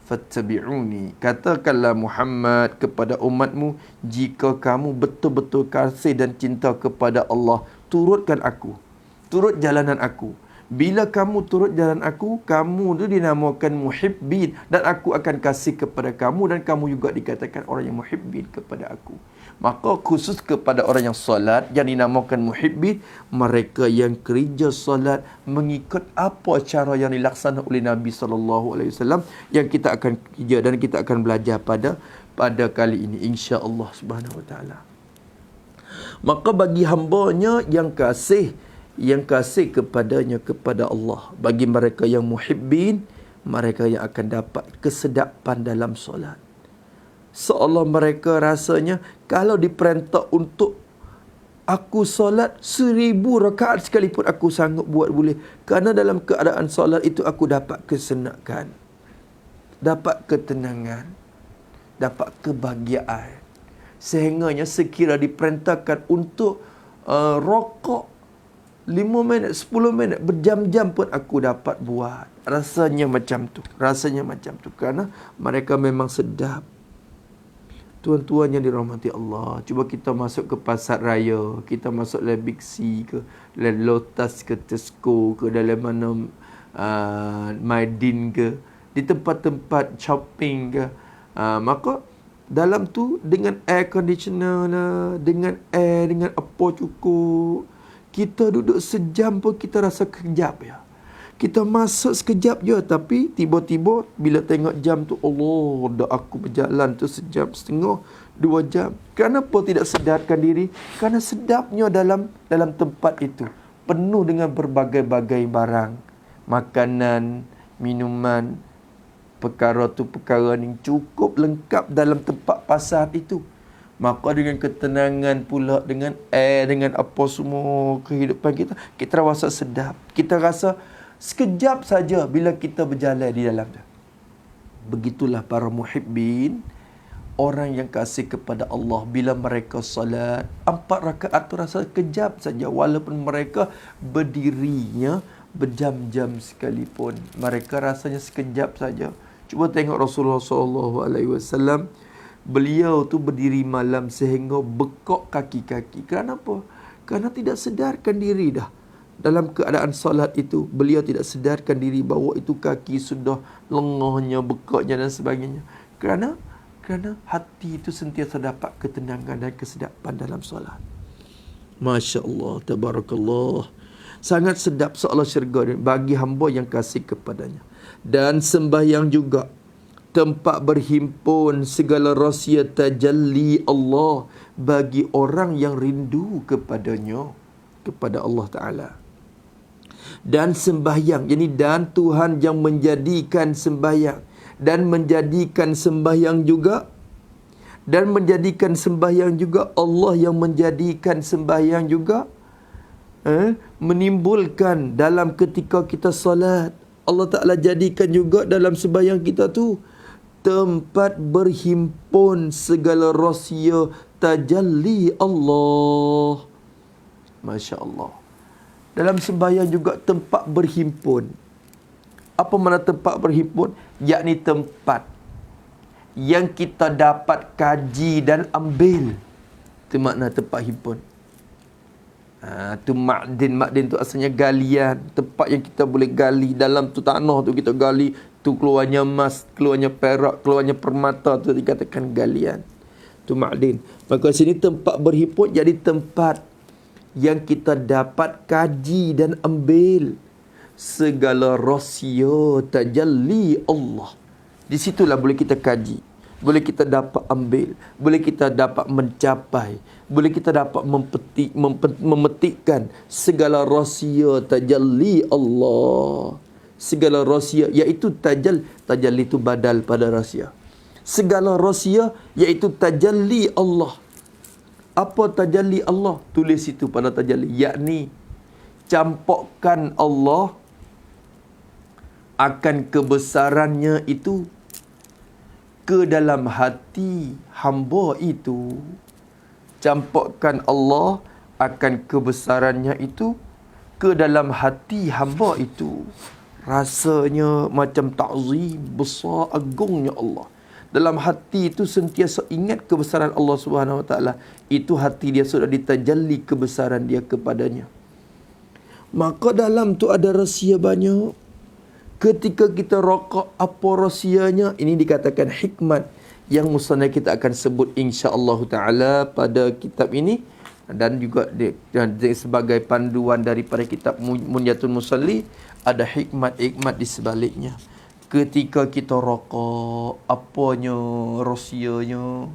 Speaker 1: fattabi'uni. Katakanlah Muhammad kepada umatmu, jika kamu betul-betul kasih dan cinta kepada Allah, turutkan aku, turut jalanan aku. Bila kamu turut jalan aku, kamu tu dinamakan muhibbin, dan aku akan kasih kepada kamu, dan kamu juga dikatakan orang yang muhibbin kepada aku. Maka khusus kepada orang yang solat, yang dinamakan muhibbin, mereka yang kerja solat mengikut apa cara yang dilaksanakan oleh Nabi SAW, yang kita akan kerja dan kita akan belajar pada kali ini, insya-Allah subhanahu wa ta'ala. Maka bagi hambanya yang kasih kepadanya, kepada Allah, bagi mereka yang muhibbin, mereka yang akan dapat kesedapan dalam solat. Seolah mereka rasanya, kalau diperintah untuk aku solat 1000 rakaat sekalipun aku sanggup buat boleh. Kerana dalam keadaan solat itu aku dapat kesenakan, dapat ketenangan, dapat kebahagiaan. Sehingganya sekira diperintahkan untuk rokok 5 minit, 10 minit, berjam-jam pun aku dapat buat. Rasanya macam tu. Kerana mereka memang sedap. Tuan-tuan yang dirahmati Allah, cuba kita masuk ke pasar raya, kita masuk dalam Big C ke, dalam Lotus ke, Tesco ke, dalam mana Maidin ke, di tempat-tempat shopping ke, maka dalam tu dengan air conditioner lah, dengan air, dengan apa cukup, kita duduk sejam pun kita rasa kejap ya. Kita masuk sekejap je, tapi tiba-tiba bila tengok jam tu, Allah, dah aku berjalan tu sejam setengah, 2 jam. Kenapa tidak sedarkan diri? Kerana sedapnya dalam tempat itu. Penuh dengan berbagai-bagai barang. Makanan, minuman, perkara tu perkara ni cukup lengkap dalam tempat pasar itu. Maka dengan ketenangan pula, dengan air, dengan apa semua kehidupan kita rasa sedap. Kita rasa sekejap saja bila kita berjalan di dalam tu. Begitulah para muhibbin, orang yang kasih kepada Allah, bila mereka salat 4 rakaat tu rasa kejap saja, walaupun mereka berdirinya berjam-jam sekalipun, mereka rasanya sekejap saja. Cuba tengok Rasulullah SAW, beliau tu berdiri malam sehingga bekak kaki-kaki. Kerana apa? Kerana tidak sedarkan diri dah. Dalam keadaan solat itu, beliau tidak sedarkan diri bahawa itu kaki sudah lengahnya, bekaknya dan sebagainya. Kerana hati itu sentiasa dapat ketenangan dan kesedapan dalam solat. Masya Allah, tabarakallah. Sangat sedap seolah syurga bagi hamba yang kasih kepadanya. Dan sembahyang juga tempat berhimpun segala rahsia tajalli Allah bagi orang yang rindu kepadanya, kepada Allah Ta'ala. Dan sembahyang, dan Tuhan yang menjadikan sembahyang, dan menjadikan sembahyang juga, Allah yang menjadikan sembahyang juga, menimbulkan dalam ketika kita salat, Allah Ta'ala jadikan juga dalam sembahyang kita tu tempat berhimpun segala rahsia tajalli Allah. Masya Allah. Dalam sembahyang juga tempat berhimpun. Apa makna tempat berhimpun? Yakni tempat yang kita dapat kaji dan ambil. Itu makna tempat himpun. Tu ma'din. Ma'din tu asalnya galian. Tempat yang kita boleh gali. Dalam tu tanah tu kita gali. Tu keluarnya emas, keluarnya perak, keluarnya permata. Tu dikatakan galian. Tu ma'din. Maka sini tempat berhimpun jadi tempat yang kita dapat kaji dan ambil segala rahsia tajalli Allah. Di situlah boleh kita kaji, boleh kita dapat ambil, boleh kita dapat mencapai, boleh kita dapat memetikkan segala rahsia tajalli Allah. Segala rahsia iaitu tajalli itu badal pada rahsia. Segala rahsia iaitu tajalli Allah. Apa tajalli Allah? Tulis itu pada tajalli. Yakni, campakkan Allah akan kebesarannya itu ke dalam hati hamba itu. Campakkan Allah akan kebesarannya itu ke dalam hati hamba itu. Rasanya macam ta'zim, besar agungnya Allah. Dalam hati itu sentiasa ingat kebesaran Allah Subhanahu Wa Taala. Itu hati dia sudah ditajalli kebesaran dia kepadanya. Maka dalam tu ada rahsia banyak. Ketika kita rokok, apa rahsianya? Ini dikatakan hikmat yang musnah kita akan sebut insya-Allah taala pada kitab ini, dan juga sebagai panduan daripada kitab Munyatul Musalli, ada hikmat-hikmat di sebaliknya. Ketika kita rokok, apanya rahsianya?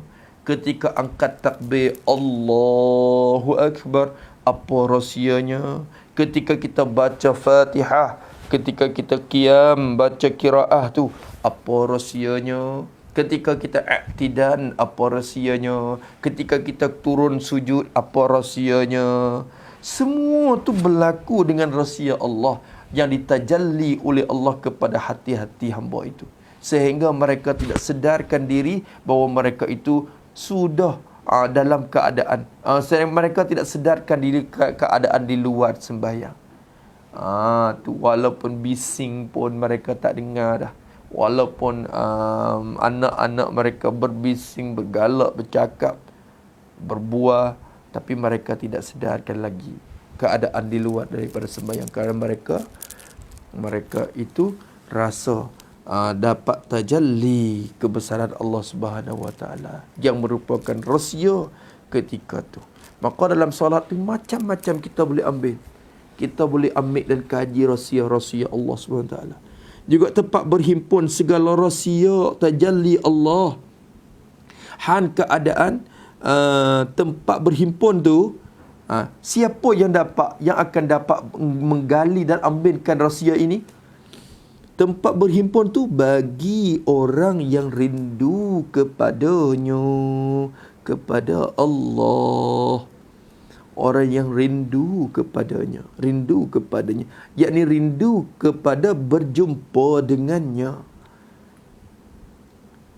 Speaker 1: Ketika angkat takbir Allahu Akbar, apa rahsianya? Ketika kita baca Fatihah, ketika kita qiyam baca qiraah tu, apa rahsianya? Ketika kita i'tidan, apa rahsianya? Ketika kita turun sujud, apa rahsianya? Semua tu berlaku dengan rahsia Allah yang ditajalli oleh Allah kepada hati-hati hamba itu, sehingga mereka tidak sedarkan diri bahawa mereka itu sudah dalam keadaan mereka tidak sedarkan diri keadaan di luar sembahyang. Tu walaupun bising pun mereka tak dengar dah. Walaupun anak-anak mereka berbising, bergalak, bercakap, berbuah, tapi mereka tidak sedarkan lagi keadaan di luar daripada sembahyang, kerana mereka itu rasa dapat tajalli kebesaran Allah Subhanahu Wa Taala yang merupakan rahsia ketika tu. Maka dalam solat tu macam-macam kita boleh ambil. Kita boleh ambil dan kaji rahsia-rahsia Allah Subhanahu Wa Taala. Juga tempat berhimpun segala rahsia tajalli Allah. Han keadaan tempat berhimpun tu, siapa yang akan dapat menggali dan ambilkan rahsia ini? Tempat berhimpun tu bagi orang yang rindu kepadanya, kepada Allah. Orang yang rindu kepadanya, yakni rindu kepada berjumpa dengannya.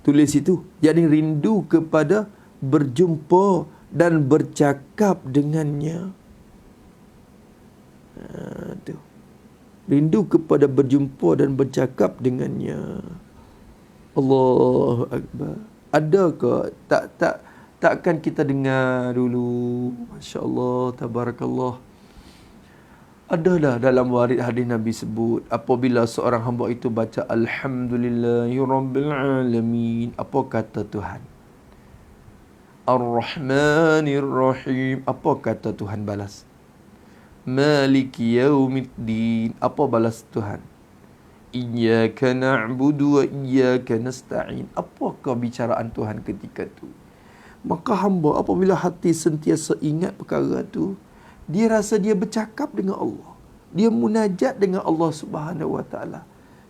Speaker 1: Tulis itu, yakni rindu kepada berjumpa dan bercakap dengannya. Tu. Rindu kepada berjumpa dan bercakap dengannya. Allahu Akbar. Adakah takkan kita dengar dulu? Masya-Allah, tabarakallah. Adalah dalam warid hadis Nabi sebut, apabila seorang hamba itu baca Alhamdulillahirabbil alamin, apa kata Tuhan? Ar-Rahmanir Rahim, apa kata Tuhan balas? Maliki yaumiddin, apa balas Tuhan? Iyyaka na'budu wa iyyaka nasta'in. Apakah bicaraan Tuhan ketika itu? Maka hamba apabila hati sentiasa ingat perkara tu, dia rasa dia bercakap dengan Allah. Dia munajat dengan Allah Subhanahu Wa Taala.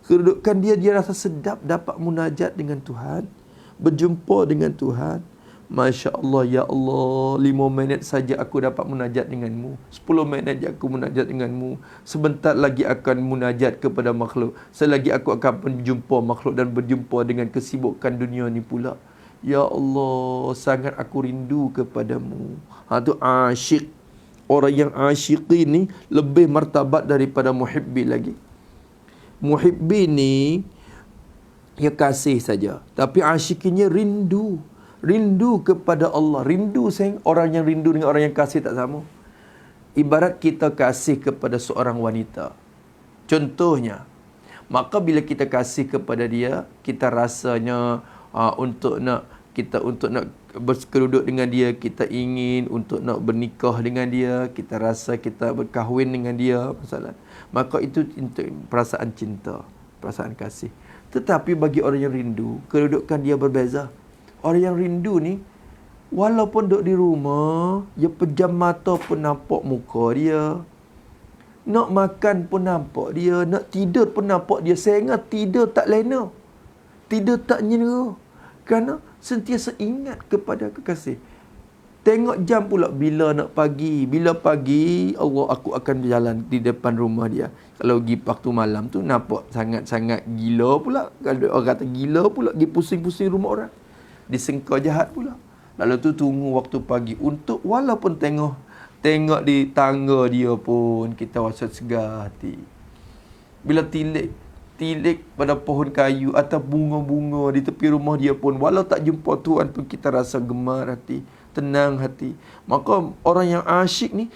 Speaker 1: Kedudukan dia rasa sedap dapat munajat dengan Tuhan, berjumpa dengan Tuhan. Masya Allah, ya Allah, 5 minit saja aku dapat munajat denganmu, 10 minit je aku munajat denganmu, sebentar lagi akan munajat kepada makhluk, selagi aku akan berjumpa makhluk dan berjumpa dengan kesibukan dunia ni pula. Ya Allah, sangat aku rindu kepadamu. Tu asyik. Orang yang asyik ni lebih martabat daripada muhibbi lagi. Muhibbi ni ya kasih saja, tapi asyikinya rindu kepada Allah. Rindu sayang. Orang yang rindu dengan orang yang kasih tak sama. Ibarat kita kasih kepada seorang wanita, contohnya, maka bila kita kasih kepada dia, kita rasanya untuk nak berkeruduk dengan dia, kita ingin untuk nak bernikah dengan dia, kita rasa kita berkahwin dengan dia, masalah. Maka itu perasaan cinta, perasaan kasih. Tetapi bagi orang yang rindu, kedudukan dia berbeza. Orang yang rindu ni, walaupun duduk di rumah, dia pejam mata pun nampak muka dia. Nak makan pun nampak dia, nak tidur pun nampak dia. Sehingga tidur tak lena, tidur tak nyera, kerana sentiasa ingat kepada kekasih. Tengok jam pula bila nak pagi. Bila pagi, Allah, aku akan berjalan di depan rumah dia. Kalau pergi waktu malam tu nampak sangat-sangat gila pula. Kalau orang kata gila pula, pergi pusing-pusing rumah orang. Disangka jahat pula. Lalu tu tunggu waktu pagi untuk walaupun tengok di tangga dia pun kita rasa segar hati. Bila tilik pada pohon kayu atau bunga-bunga di tepi rumah dia pun, walau tak jumpa Tuhan pun kita rasa gemar hati, tenang hati. Maka orang yang asyik ni,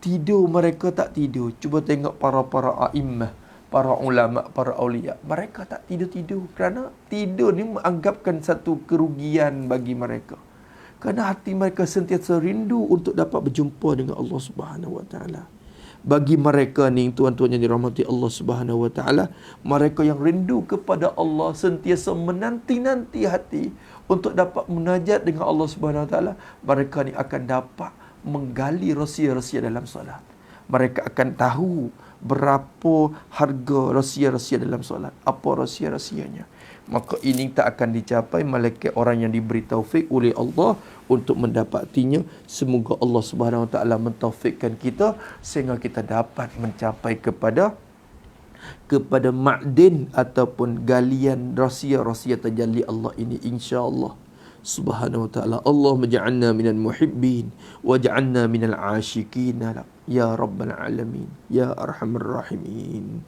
Speaker 1: tidur mereka tak tidur. Cuba tengok para a'immah, para ulama, para awliya. Mereka tak tidur-tidur. Kerana tidur ni menganggapkan satu kerugian bagi mereka. Kerana hati mereka sentiasa rindu untuk dapat berjumpa dengan Allah Subhanahu Wa Taala. Bagi mereka ni, tuan-tuan yang dirahmati Allah Subhanahu Wa Taala, mereka yang rindu kepada Allah, sentiasa menanti-nanti hati untuk dapat munajat dengan Allah Subhanahu Wa Taala, mereka ni akan dapat menggali rahsia-rahsia dalam solat. Mereka akan tahu berapa harga rahsia-rahsia dalam solat, apa rahsia-rahsianya. Maka ini tak akan dicapai malaikat orang yang diberi taufik oleh Allah untuk mendapatinya. Semoga Allah Subhanahu Wa Taala mentaufikkan kita sehingga kita dapat mencapai kepada ma'din ataupun galian rahsia-rahsia tajalli Allah ini, insya-Allah Subhanahu Wa Taala. Allah maj'alna minal muhibbin waj'alna minal asyikin ya rabbal alamin ya arhamar rahimin.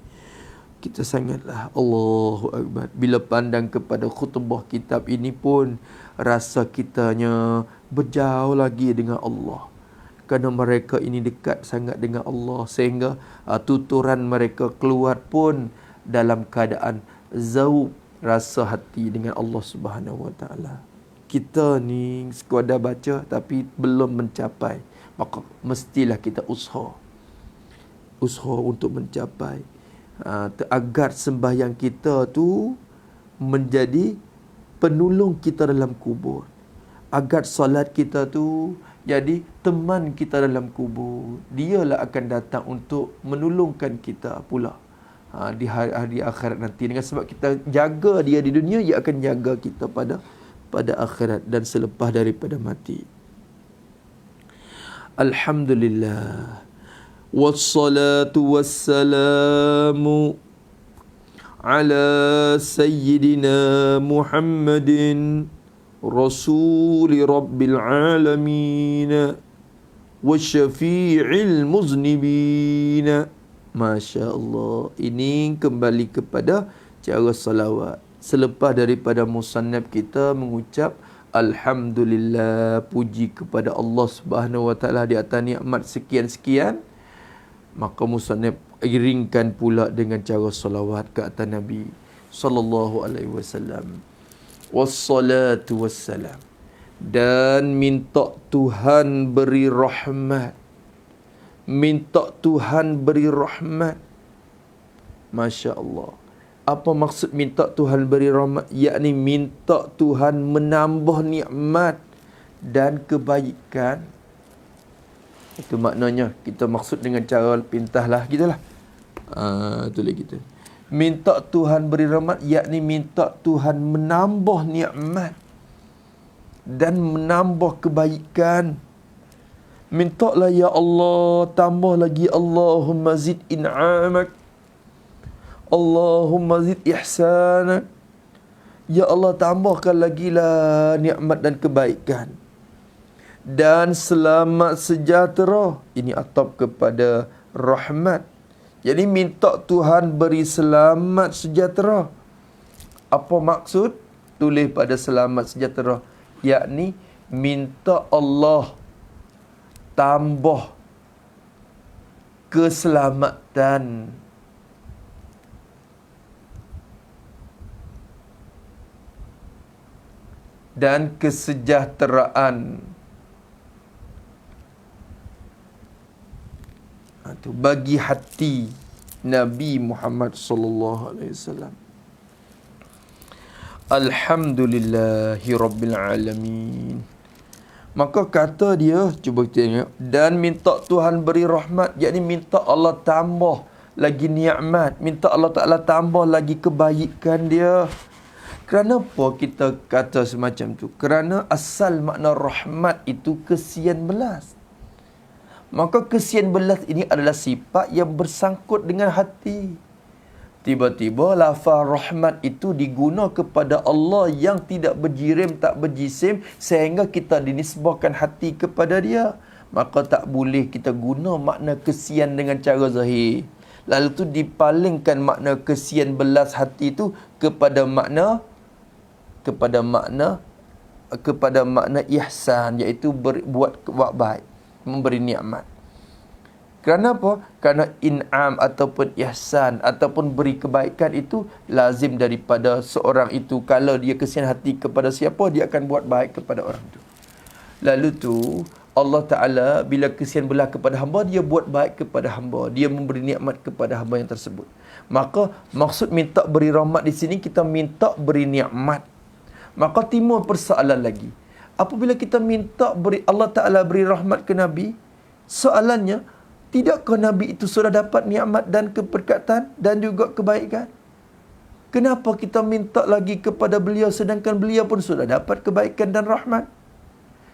Speaker 1: Kita sangatlah, Allahu Akbar, bila pandang kepada khutbah kitab ini pun rasa kitanya berjauh lagi dengan Allah. Kerana mereka ini dekat sangat dengan Allah sehingga tuturan mereka keluar pun dalam keadaan zauq, rasa hati dengan Allah Subhanahu Wa Taala. Kita ni sekadar baca tapi belum mencapai, maka mestilah kita usaha untuk mencapai. Agar sembahyang kita tu menjadi penolong kita dalam kubur. Agar salat kita tu jadi teman kita dalam kubur. Dialah akan datang untuk menolongkan kita pula di hari akhirat nanti. Dengan sebab kita jaga dia di dunia, dia akan jaga kita pada akhirat dan selepas daripada mati. Alhamdulillah. Wassalatu wassalamu ala sayyidina Muhammadin rasuli rabbil alamin wa syafi'il muznibin. Masya Allah. Ini kembali kepada cara salawat. Selepas daripada musannaf kita mengucap Alhamdulillah, puji kepada Allah Subhanahu Wa Taala di atas nikmat sekian-sekian, maka musannaf iringkan pula dengan cara salawat ke atas Nabi sallallahu alaihi wasallam. Wassalatu wassalam, dan minta Tuhan beri rahmat. Minta Tuhan beri rahmat. Masya Allah. Apa maksud minta Tuhan beri rahmat? Yakni minta Tuhan menambah nikmat dan kebaikan. Itu maknanya. Kita maksud dengan cara pintahlah gitulah. Itulah kita. Minta Tuhan beri rahmat, yakni minta Tuhan menambah nikmat dan menambah kebaikan. Mintalah ya Allah, tambah lagi, Allahumma zid in'amak, Allahumma zid ihsanak. Ya Allah, tambahkan lagi lah nikmat dan kebaikan. Dan selamat sejahtera. Ini atap kepada rahmat. Jadi minta Tuhan beri selamat sejahtera. Apa maksud? Tulis pada selamat sejahtera. Yakni minta Allah tambah keselamatan dan kesejahteraan bagi hati Nabi Muhammad sallallahu alaihi wasallam. Alhamdulillahi rabbil alamin. Maka kata dia, cuba kita tengok, dan minta Tuhan beri rahmat, yakni minta Allah tambah lagi nikmat, minta Allah Taala tambah lagi kebaikan dia. Kenapa kita kata semacam tu? Kerana asal makna rahmat itu kesian belas. Maka kesian belas ini adalah sifat yang bersangkut dengan hati. Tiba-tiba lafaz rahmat itu diguna kepada Allah yang tidak berjirim, tak berjisim, sehingga kita dinisbahkan hati kepada dia. Maka tak boleh kita guna makna kesian dengan cara zahir. Lalu tu dipalingkan makna kesian belas hati itu kepada makna ihsan, iaitu buat baik, memberi nikmat. Kerana apa? Kerana in'am ataupun ihsan ataupun beri kebaikan itu lazim daripada seorang itu. Kalau dia kesian hati kepada siapa, dia akan buat baik kepada orang itu. Lalu tu Allah Ta'ala bila kesian belah kepada hamba, dia buat baik kepada hamba. Dia memberi nikmat kepada hamba yang tersebut. Maka maksud minta beri rahmat di sini, kita minta beri nikmat. Maka timbul persoalan lagi. Apabila kita minta Allah Ta'ala beri rahmat ke Nabi, soalannya, tidakkah Nabi itu sudah dapat nikmat dan keberkatan dan juga kebaikan? Kenapa kita minta lagi kepada beliau sedangkan beliau pun sudah dapat kebaikan dan rahmat?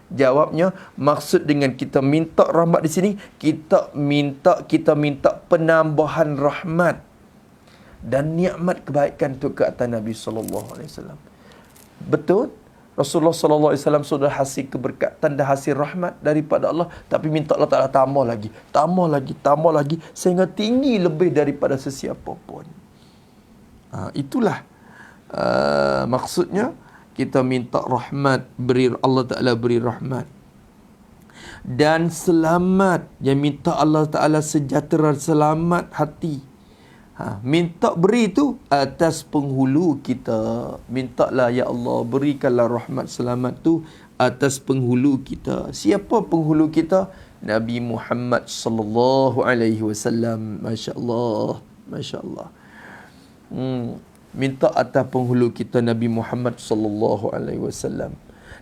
Speaker 1: Jawabnya, maksud dengan kita minta rahmat di sini, kita minta penambahan rahmat dan nikmat kebaikan itu ke atas Nabi SAW. Betul? Rasulullah SAW sudah hasil keberkatan dan hasil rahmat daripada Allah, tapi minta Allah Ta'ala tambah lagi, sehingga tinggi lebih daripada sesiapa pun. Itulah maksudnya kita minta rahmat, Allah Ta'ala beri rahmat. Dan selamat, yang minta Allah Ta'ala sejahtera, selamat hati. Minta beri tu atas penghulu kita. Mintalah ya Allah, berikanlah rahmat selamat tu atas penghulu kita. Siapa penghulu kita? Nabi Muhammad sallallahu alaihi wasallam. Masya-Allah, masya-Allah. Minta atas penghulu kita Nabi Muhammad sallallahu alaihi wasallam.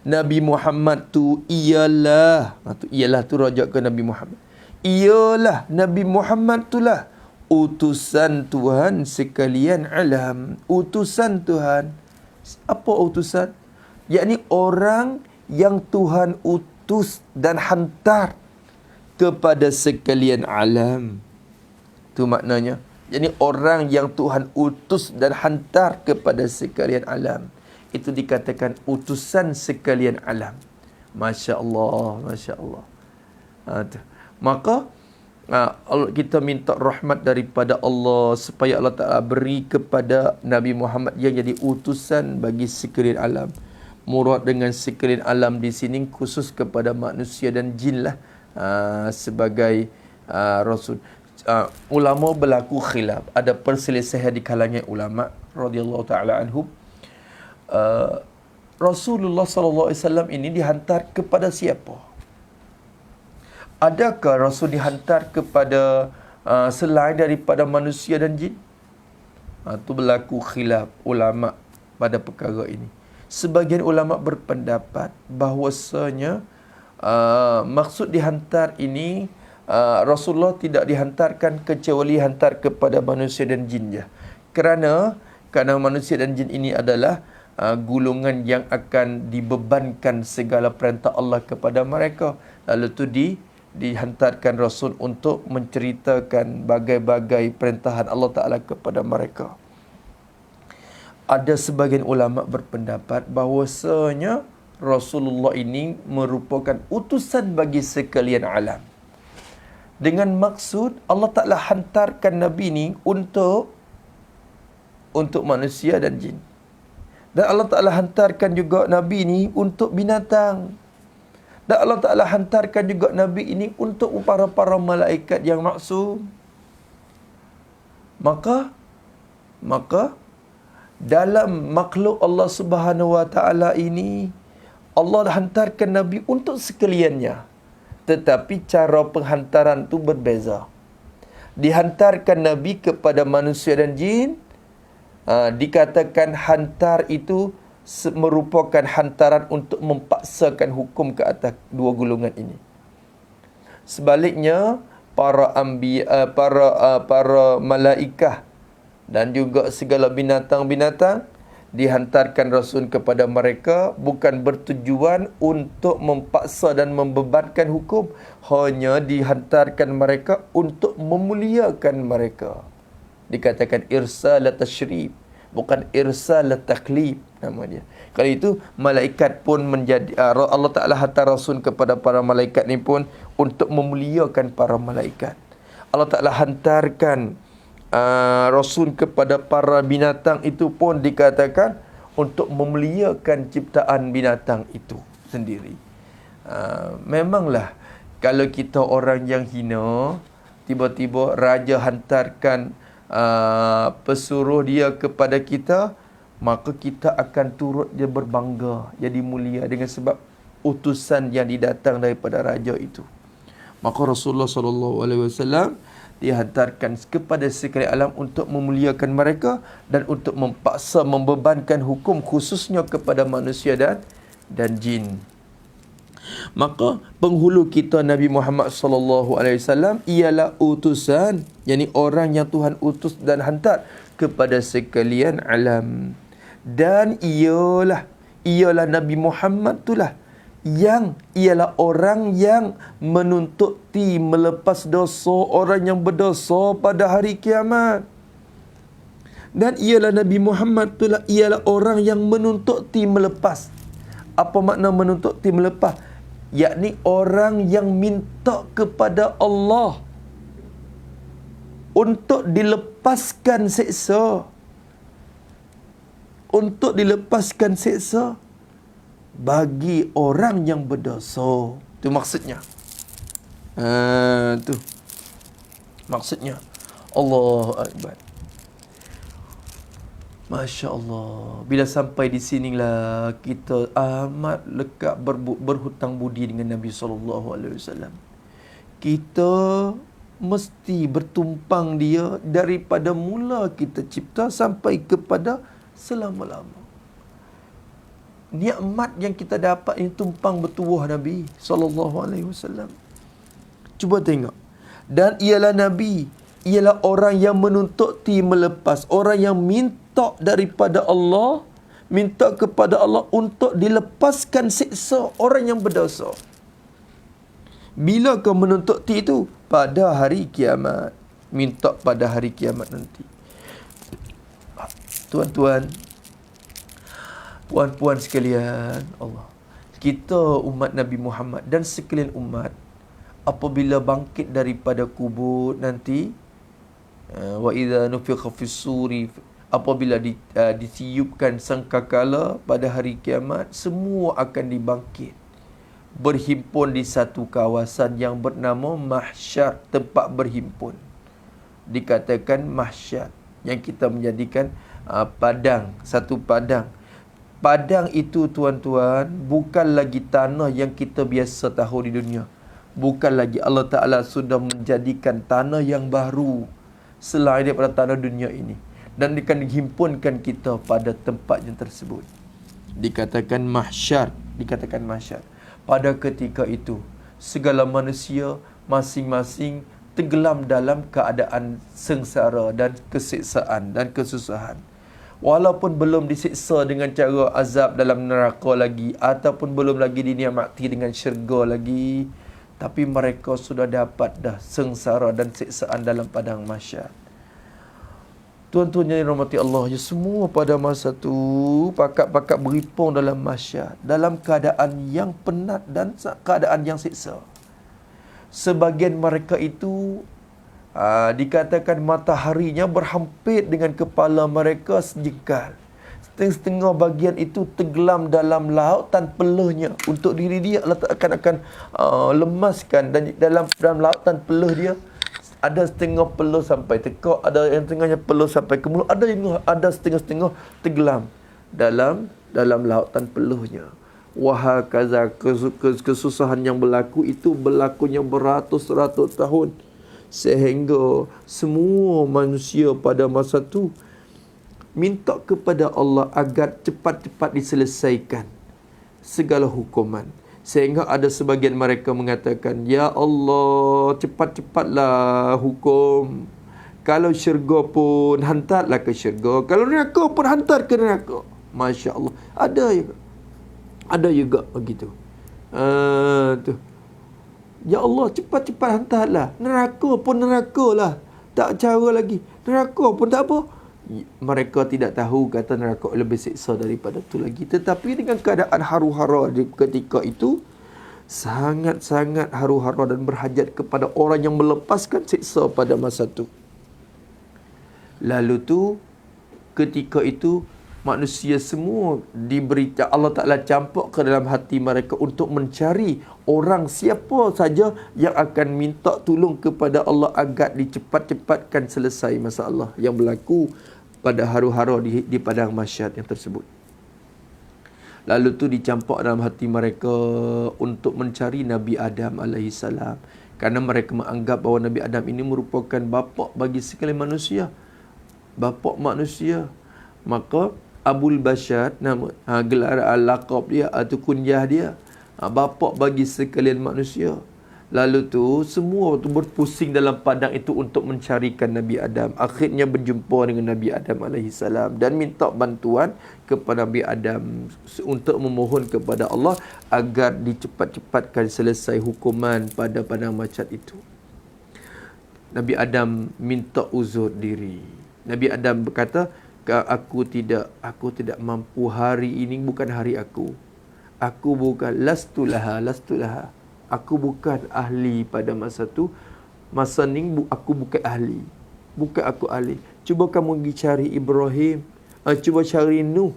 Speaker 1: Nabi Muhammad tu ialah, tu rujuk ke Nabi Muhammad. Ialah Nabi Muhammad itulah utusan Tuhan sekalian alam. Utusan Tuhan. Apa utusan? Yakni orang yang Tuhan utus dan hantar kepada sekalian alam. Itu maknanya. Yakni orang yang Tuhan utus dan hantar kepada sekalian alam. Itu dikatakan utusan sekalian alam. Masya Allah, Masya Allah. Maka kita minta rahmat daripada Allah supaya Allah Ta'ala beri kepada Nabi Muhammad yang jadi utusan bagi sekalian alam. Murad dengan sekalian alam di sini khusus kepada manusia dan jin lah, sebagai Rasul. Ulama berlaku khilaf, ada perselisihan di kalangan ulama radhiyallahu ta'ala anhum. Rasulullah sallallahu alaihi wasallam ini dihantar kepada siapa? Adakah Rasul dihantar kepada selain daripada manusia dan jin? Itu berlaku khilaf ulama pada perkara ini. Sebagian ulama berpendapat bahawasanya maksud dihantar ini, Rasulullah tidak dihantarkan kecuali hantar kepada manusia dan jin je. Kerana manusia dan jin ini adalah golongan yang akan dibebankan segala perintah Allah kepada mereka. Lalu tu dihantarkan Rasul untuk menceritakan bagai-bagai perintahan Allah Ta'ala kepada mereka. Ada sebagian ulama berpendapat bahawasanya Rasulullah ini merupakan utusan bagi sekalian alam. Dengan maksud Allah Ta'ala hantarkan Nabi ini untuk manusia dan jin. Dan Allah Ta'ala hantarkan juga Nabi ini untuk binatang. Dan Allah Ta'ala hantarkan juga Nabi ini untuk para malaikat yang maksum. Maka dalam makhluk Allah Subhanahu Wa Ta'ala ini, Allah hantarkan Nabi untuk sekaliannya. Tetapi cara penghantaran itu berbeza. Dihantarkan Nabi kepada manusia dan jin, dikatakan hantar itu merupakan hantaran untuk memaksakan hukum ke atas dua golongan ini. Sebaliknya, para malaikat dan juga segala binatang-binatang dihantarkan Rasul kepada mereka bukan bertujuan untuk memaksa dan membebankan hukum, hanya dihantarkan mereka untuk memuliakan mereka. Dikatakan irsal tashrif, bukan irsal taklif nama dia. Kalau itu malaikat pun menjadi Allah Taala hantar Rasul kepada para malaikat ni pun untuk memuliakan para malaikat. Allah Taala hantarkan Rasul kepada para binatang itu pun dikatakan untuk memuliakan ciptaan binatang itu sendiri. Memanglah kalau kita orang yang hina, tiba-tiba raja hantarkan pesuruh dia kepada kita, maka kita akan turut dia berbangga, jadi mulia dengan sebab utusan yang didatang daripada raja itu. Maka Rasulullah SAW dihantarkan kepada sekalian alam untuk memuliakan mereka dan untuk memaksa membebankan hukum khususnya kepada manusia dan jin. Maka penghulu kita Nabi Muhammad SAW ialah utusan, yakni orang yang Tuhan utus dan hantar kepada sekalian alam. Dan ialah Nabi Muhammad itulah yang ialah orang yang menuntuti melepas dosa orang yang berdosa pada hari kiamat. Dan ialah Nabi Muhammad itulah ialah orang yang menuntuti melepas. Apa makna menuntuti melepas? Yakni orang yang minta kepada Allah untuk dilepaskan seksa. Untuk dilepaskan seksa bagi orang yang berdosa. Itu maksudnya. Tu maksudnya. Allahu Akbar. Masya Allah. Bila sampai di sinilah kita amat lekat berhutang budi dengan Nabi SAW. Kita mesti bertumpang dia daripada mula kita cipta sampai kepada selama-lama. Nikmat yang kita dapat ini tumpang bertuah Nabi SAW. Cuba tengok. Dan ialah Nabi, ialah orang yang menuntuti melepas, orang yang minta daripada Allah, minta kepada Allah untuk dilepaskan siksa orang yang berdosa. Bila kau menuntuti itu? Pada hari kiamat. Minta pada hari kiamat nanti. Tuan-tuan, puan-puan sekalian, Allah, kita umat Nabi Muhammad dan sekalian umat, apabila bangkit daripada kubur nanti, wa idza nufikha fis suri, apabila ditiupkan sangkakala pada hari kiamat, semua akan dibangkit, berhimpun di satu kawasan yang bernama mahsyar, tempat berhimpun. Dikatakan mahsyar, yang kita menjadikan padang, satu padang. Padang itu tuan-tuan bukan lagi tanah yang kita biasa tahu di dunia. Bukan lagi, Allah Ta'ala sudah menjadikan tanah yang baru selain daripada tanah dunia ini. Dan akan dihimpunkan kita pada tempat yang tersebut. Dikatakan mahsyar. Pada ketika itu, segala manusia masing-masing tenggelam dalam keadaan sengsara dan kesiksaan dan kesusahan. Walaupun belum disiksa dengan cara azab dalam neraka lagi, ataupun belum lagi dinikmati dengan syurga lagi, tapi mereka sudah dapat dah sengsara dan siksaan dalam padang mahsyar. Tuan-tuan yang dirahmati Allah, ya, semua pada masa tu pakat-pakat berhimpun dalam mahsyar, dalam keadaan yang penat dan keadaan yang siksa. Sebagian mereka itu dikatakan mataharinya berhampir dengan kepala mereka sejengkal. Setengah-setengah bagian itu tenggelam dalam lautan peluhnya. Untuk diri dia Allah akan lemaskan, dan dalam lautan peluh dia ada setengah peluh sampai tekak, ada yang tengahnya peluh sampai ke mulut, ada setengah-setengah tenggelam dalam lautan peluhnya. Wahakaza, kesusahan yang berlaku itu berlakunya beratus-ratus tahun, sehingga semua manusia pada masa itu minta kepada Allah agar cepat-cepat diselesaikan segala hukuman. Sehingga ada sebagian mereka mengatakan, ya Allah, cepat-cepatlah hukum. Kalau syurga pun hantarlah ke syurga, kalau neraka pun hantar ke neraka. Masya Allah. Ada juga begitu. Tu. Ya Allah, cepat-cepat hantarlah. Neraka pun neraka lah. Tak cara lagi. Neraka pun tak apa. Mereka tidak tahu kata neraka lebih siksa daripada tu lagi. Tetapi dengan keadaan haru-hara di ketika itu, sangat-sangat haru-hara dan berhajat kepada orang yang melepaskan siksa pada masa tu. Lalu tu, ketika itu, manusia semua diberi, Allah Ta'ala campak ke dalam hati mereka untuk mencari orang siapa saja yang akan minta tolong kepada Allah agar dicepat-cepatkan selesai masalah yang berlaku pada haru-hara di padang mahsyar yang tersebut. Lalu tu dicampak dalam hati mereka untuk mencari Nabi Adam alaihissalam. Kerana mereka menganggap bahawa Nabi Adam ini merupakan bapa bagi sekalian manusia. Bapa manusia. Maka Abul Bashar, nama gelar laqab dia atau kunyah dia, bapa bagi sekalian manusia. Lalu tu semua tu berpusing dalam padang itu untuk mencarikan Nabi Adam. Akhirnya berjumpa dengan Nabi Adam alaihissalam dan minta bantuan kepada Nabi Adam untuk memohon kepada Allah agar dicepat-cepatkan selesai hukuman pada padang mahsyar itu. Nabi Adam minta uzur diri. Nabi Adam berkata, aku tidak mampu, hari ini bukan hari aku. Aku bukan lastulaha. Aku bukan ahli pada masa tu. Masa ni aku bukan ahli. Bukan aku ahli. Cuba kamu pergi cari Ibrahim. Cuba cari Nuh.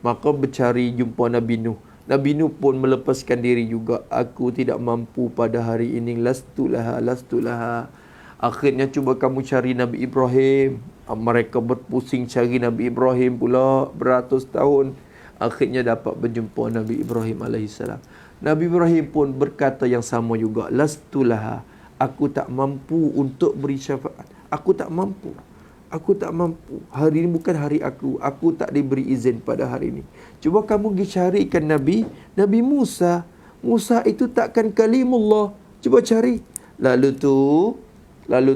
Speaker 1: Maka bercari jumpa Nabi Nuh. Nabi Nuh pun melepaskan diri juga. Aku tidak mampu pada hari ini. Lastulaha. Akhirnya cuba kamu cari Nabi Ibrahim. Mereka berpusing cari Nabi Ibrahim pula beratus tahun. Akhirnya dapat berjumpa Nabi Ibrahim alaihissalam. Nabi Ibrahim pun berkata yang sama juga. Lastulaha. Aku tak mampu untuk beri syafaat. Aku tak mampu. Hari ini bukan hari aku. Aku tak diberi izin pada hari ini. Cuba kamu pergi carikan Nabi Musa. Musa itu takkan kalimullah. Cuba cari. Lalu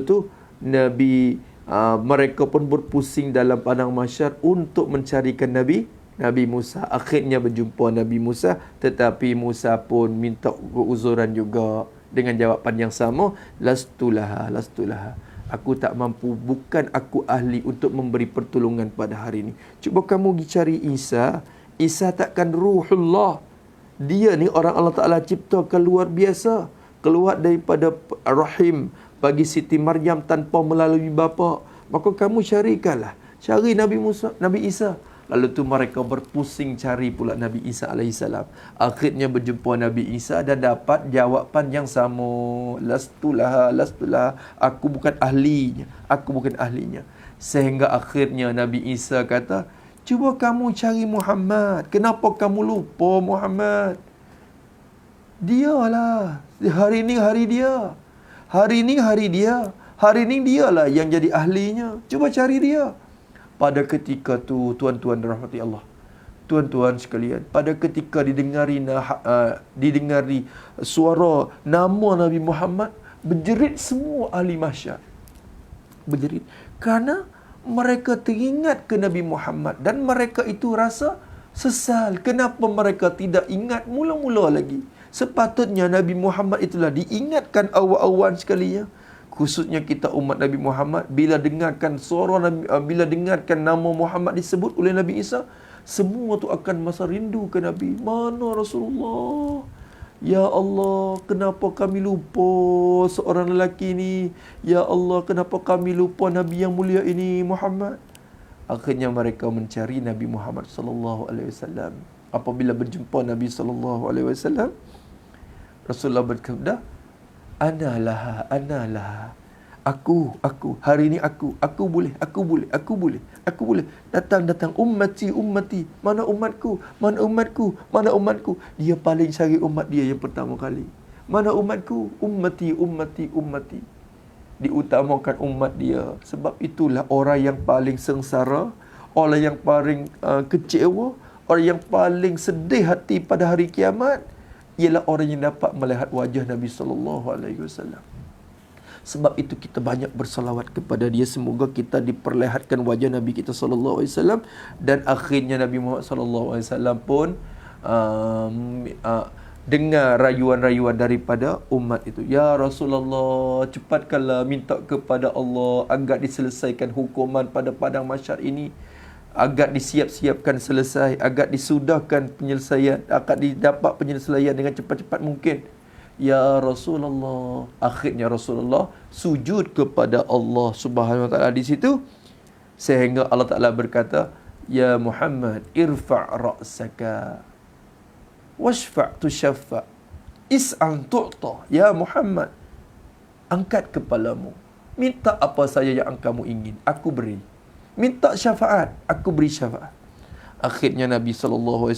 Speaker 1: tu Nabi mereka pun berpusing dalam padang mahsyar untuk mencarikan Nabi Musa. Akhirnya berjumpa Nabi Musa, tetapi Musa pun minta uzuran juga dengan jawapan yang sama, lastulaha. Aku tak mampu, bukan aku ahli untuk memberi pertolongan pada hari ini. Cuba kamu pergi cari Isa. Isa takkan ruhullah. Dia ni orang Allah Ta'ala ciptakan luar biasa, keluar daripada rahim bagi Siti Maryam tanpa melalui bapa. Maka kamu carikanlah. Cari Nabi Isa. Lalu tu mereka berpusing cari pula Nabi Isa alaihissalam. Akhirnya berjumpa Nabi Isa dan dapat jawapan yang sama. Lastulaha. Aku bukan ahlinya. Sehingga akhirnya Nabi Isa kata, cuba kamu cari Muhammad. Kenapa kamu lupa Muhammad? Dialah. Hari ini hari dia. Hari ini dialah yang jadi ahlinya. Cuba cari dia. Pada ketika tu, tuan-tuan dirahmati Allah, tuan-tuan sekalian, pada ketika didengari suara nama Nabi Muhammad, berjerit semua ahli mahsyar. Berjerit. Kerana mereka teringat ke Nabi Muhammad dan mereka itu rasa sesal. Kenapa mereka tidak ingat mula-mula lagi? Sepatutnya Nabi Muhammad itulah diingatkan awal-awal sekali ya. Khususnya kita umat Nabi Muhammad, bila dengarkan suara Nabi, bila dengarkan nama Muhammad disebut oleh Nabi Isa, semua tu akan masa rindu ke Nabi. Mana Rasulullah? Ya Allah, kenapa kami lupa seorang lelaki ini? Ya Allah, kenapa kami lupa Nabi yang mulia ini, Muhammad? Akhirnya mereka mencari Nabi Muhammad sallallahu alaihi wasallam. Apabila berjumpa Nabi sallallahu alaihi wasallam, Rasulullah bersabda, Ana laha. Aku. Hari ini aku boleh. Datang. Ummati. Mana umatku? Dia paling cari umat dia yang pertama kali. Mana umatku? Ummati. Diutamakan umat dia. Sebab itulah orang yang paling sengsara, orang yang paling kecewa, orang yang paling sedih hati pada hari kiamat, ialah orang yang dapat melihat wajah Nabi sallallahu alaihi wasallam. Sebab itu kita banyak bersalawat kepada dia. Semoga kita diperlihatkan wajah Nabi kita sallallahu alaihi wasallam, dan akhirnya Nabi Muhammad sallallahu alaihi wasallam pun dengar rayuan-rayuan daripada umat itu. Ya Rasulullah, cepatkanlah minta kepada Allah agar diselesaikan hukuman pada padang mahsyar ini, agar disiap-siapkan selesai, agar disudahkan penyelesaian, agar didapat penyelesaian dengan cepat-cepat mungkin. Ya Rasulullah, akhirnya Rasulullah sujud kepada Allah Subhanahu wa taala di situ, sehingga Allah Taala berkata, ya Muhammad, irfa' ra'saka washfa' tushaffa' is'al tu'ta. Ya Muhammad, angkat kepalamu, minta apa saja yang kamu ingin, aku beri. Minta syafaat, aku beri syafaat. Akhirnya Nabi SAW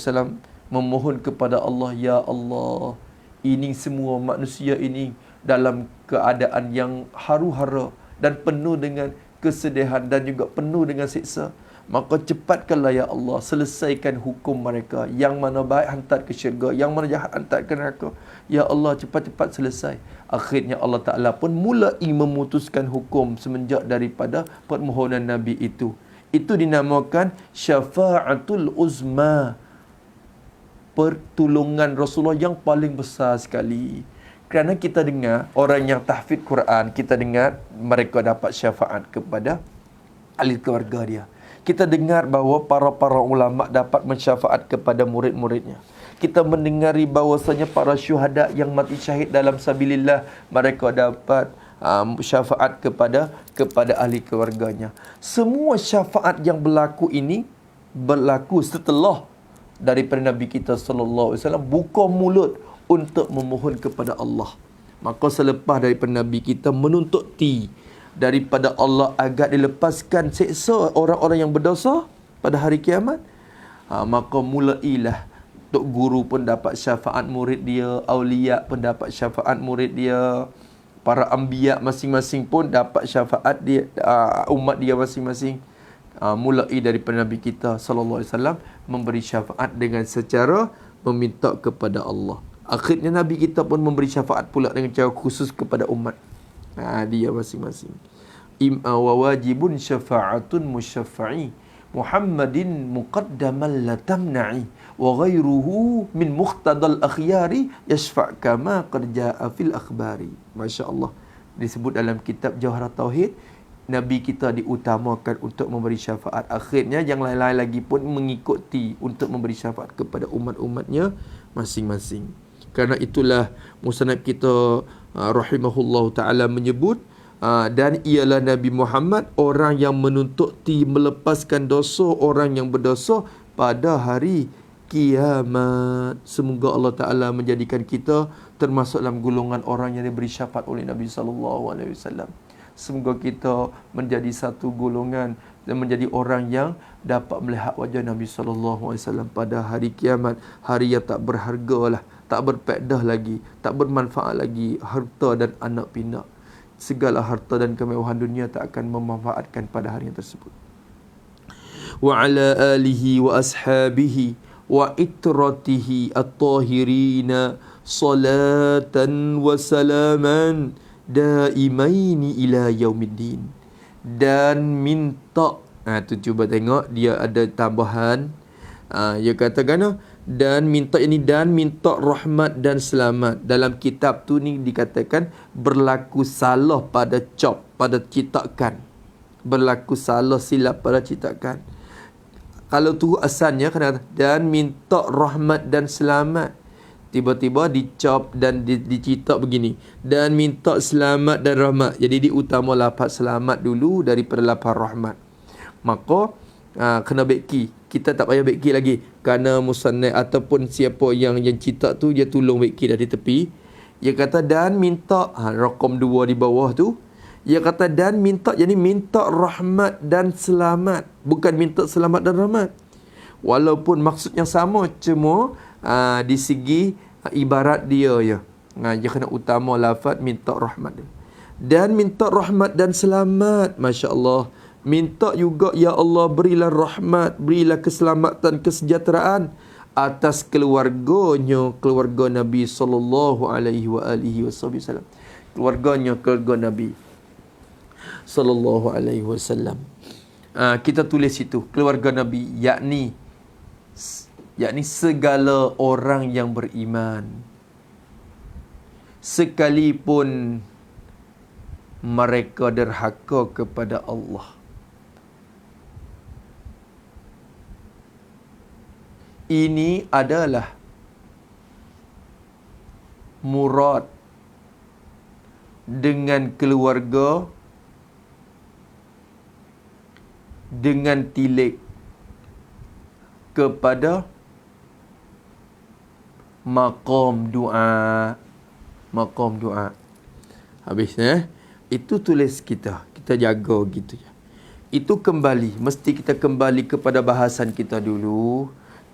Speaker 1: memohon kepada Allah, ya Allah, ini semua manusia ini dalam keadaan yang haru-hara dan penuh dengan kesedihan dan juga penuh dengan siksa. Maka cepatkanlah ya Allah, selesaikan hukum mereka. Yang mana baik hantar ke syurga, yang mana jahat hantar ke neraka. Ya Allah, cepat-cepat selesai. Akhirnya Allah Ta'ala pun mulai memutuskan hukum semenjak daripada permohonan Nabi itu. Itu dinamakan syafa'atul uzma, pertolongan Rasulullah yang paling besar sekali. Kerana kita dengar orang yang tahfidz Quran, kita dengar mereka dapat syafaat kepada ahli keluarga dia. Kita dengar bahawa para ulama dapat mensyafaat kepada murid-muridnya. Kita mendengari bahawasanya para syuhada yang mati syahid dalam sabilillah, mereka dapat syafaat kepada ahli keluarganya. Semua syafaat yang berlaku ini berlaku setelah daripada Nabi kita sallallahu alaihi wasallam buka mulut untuk memohon kepada Allah. Maka selepas daripada Nabi kita menuntut daripada Allah agar dilepaskan seksa orang-orang yang berdosa pada hari kiamat, maka mulailah tok guru pun dapat syafaat murid dia, aulia pun dapat syafaat murid dia, para anbiya masing-masing pun dapat syafaat dia, umat dia masing-masing. Mulai daripada Nabi kita sallallahu alaihi wasallam memberi syafaat dengan secara meminta kepada Allah. Akhirnya Nabi kita pun memberi syafaat pula dengan cara khusus kepada umat dia masing-masing. Wa wajibun syafa'atun musyaffa'i Muhammadin muqaddaman la tamna'i wa ghairuhu min muqtadal akhyari yashfa' kama qad ja'a fil akhbari. Masya-Allah, disebut dalam kitab Jawharat Tauhid, Nabi kita diutamakan untuk memberi syafaat. Akhirnya yang lain-lain lagi pun mengikuti untuk memberi syafaat kepada umat-umatnya masing-masing. Kerana itulah musannaf kita rahimahullah ta'ala menyebut, dan ialah Nabi Muhammad orang yang menuntut melepaskan dosa orang yang berdosa pada hari kiamat. Semoga Allah Ta'ala menjadikan kita termasuk dalam golongan orang yang diberi syafaat oleh Nabi SAW. Semoga kita menjadi satu golongan dan menjadi orang yang dapat melihat wajah Nabi SAW pada hari kiamat. Hari yang tak berharga lah, tak berfaedah lagi, tak bermanfaat lagi harta dan anak pinak. Segala harta dan kemewahan dunia tak akan memanfaatkan pada hari yang tersebut. Wa ala alihi wa ashabihi wa itratihi at-tahirina salatan wa salaman daimaini ila yaumiddin. Dan minta, tu cuba tengok dia ada tambahan, dia katakan dan minta ini, dan minta rahmat dan selamat. Dalam kitab tu ni dikatakan berlaku salah pada pada cetakan, berlaku salah silap pada cetakan. Kalau tu asalnya kena dan minta rahmat dan selamat, tiba-tiba dicop dan dicetak begini, dan minta selamat dan rahmat. Jadi diutama lafaz selamat dulu daripada lafaz rahmat. Maka kena beki. Kita tak payah beki lagi, kerana musannaf ataupun siapa yang cetak tu dia tolong beki dah di tepi. Dia kata dan minta, rakam 2 di bawah tu, dia kata dan minta, jadi minta rahmat dan selamat, bukan minta selamat dan rahmat. Walaupun maksudnya sama, cuma di segi ibarat dia ya. Dia kena utama lafaz minta rahmat dia. Dan minta rahmat dan selamat, masya-Allah. Minta juga ya Allah berilah rahmat, berilah keselamatan, kesejahteraan atas keluarganya, keluarga Nabi sallallahu alaihi wa alihi wasallam. keluarga Nabi sallallahu alaihi wasallam. Kita tulis itu keluarga Nabi, yakni segala orang yang beriman, sekalipun mereka derhaka kepada Allah. Ini adalah murad dengan keluarga dengan tilik kepada maqam doa. Habis itu tulis kita jaga gitu ya. Itu kembali, mesti kita kembali kepada bahasan kita dulu.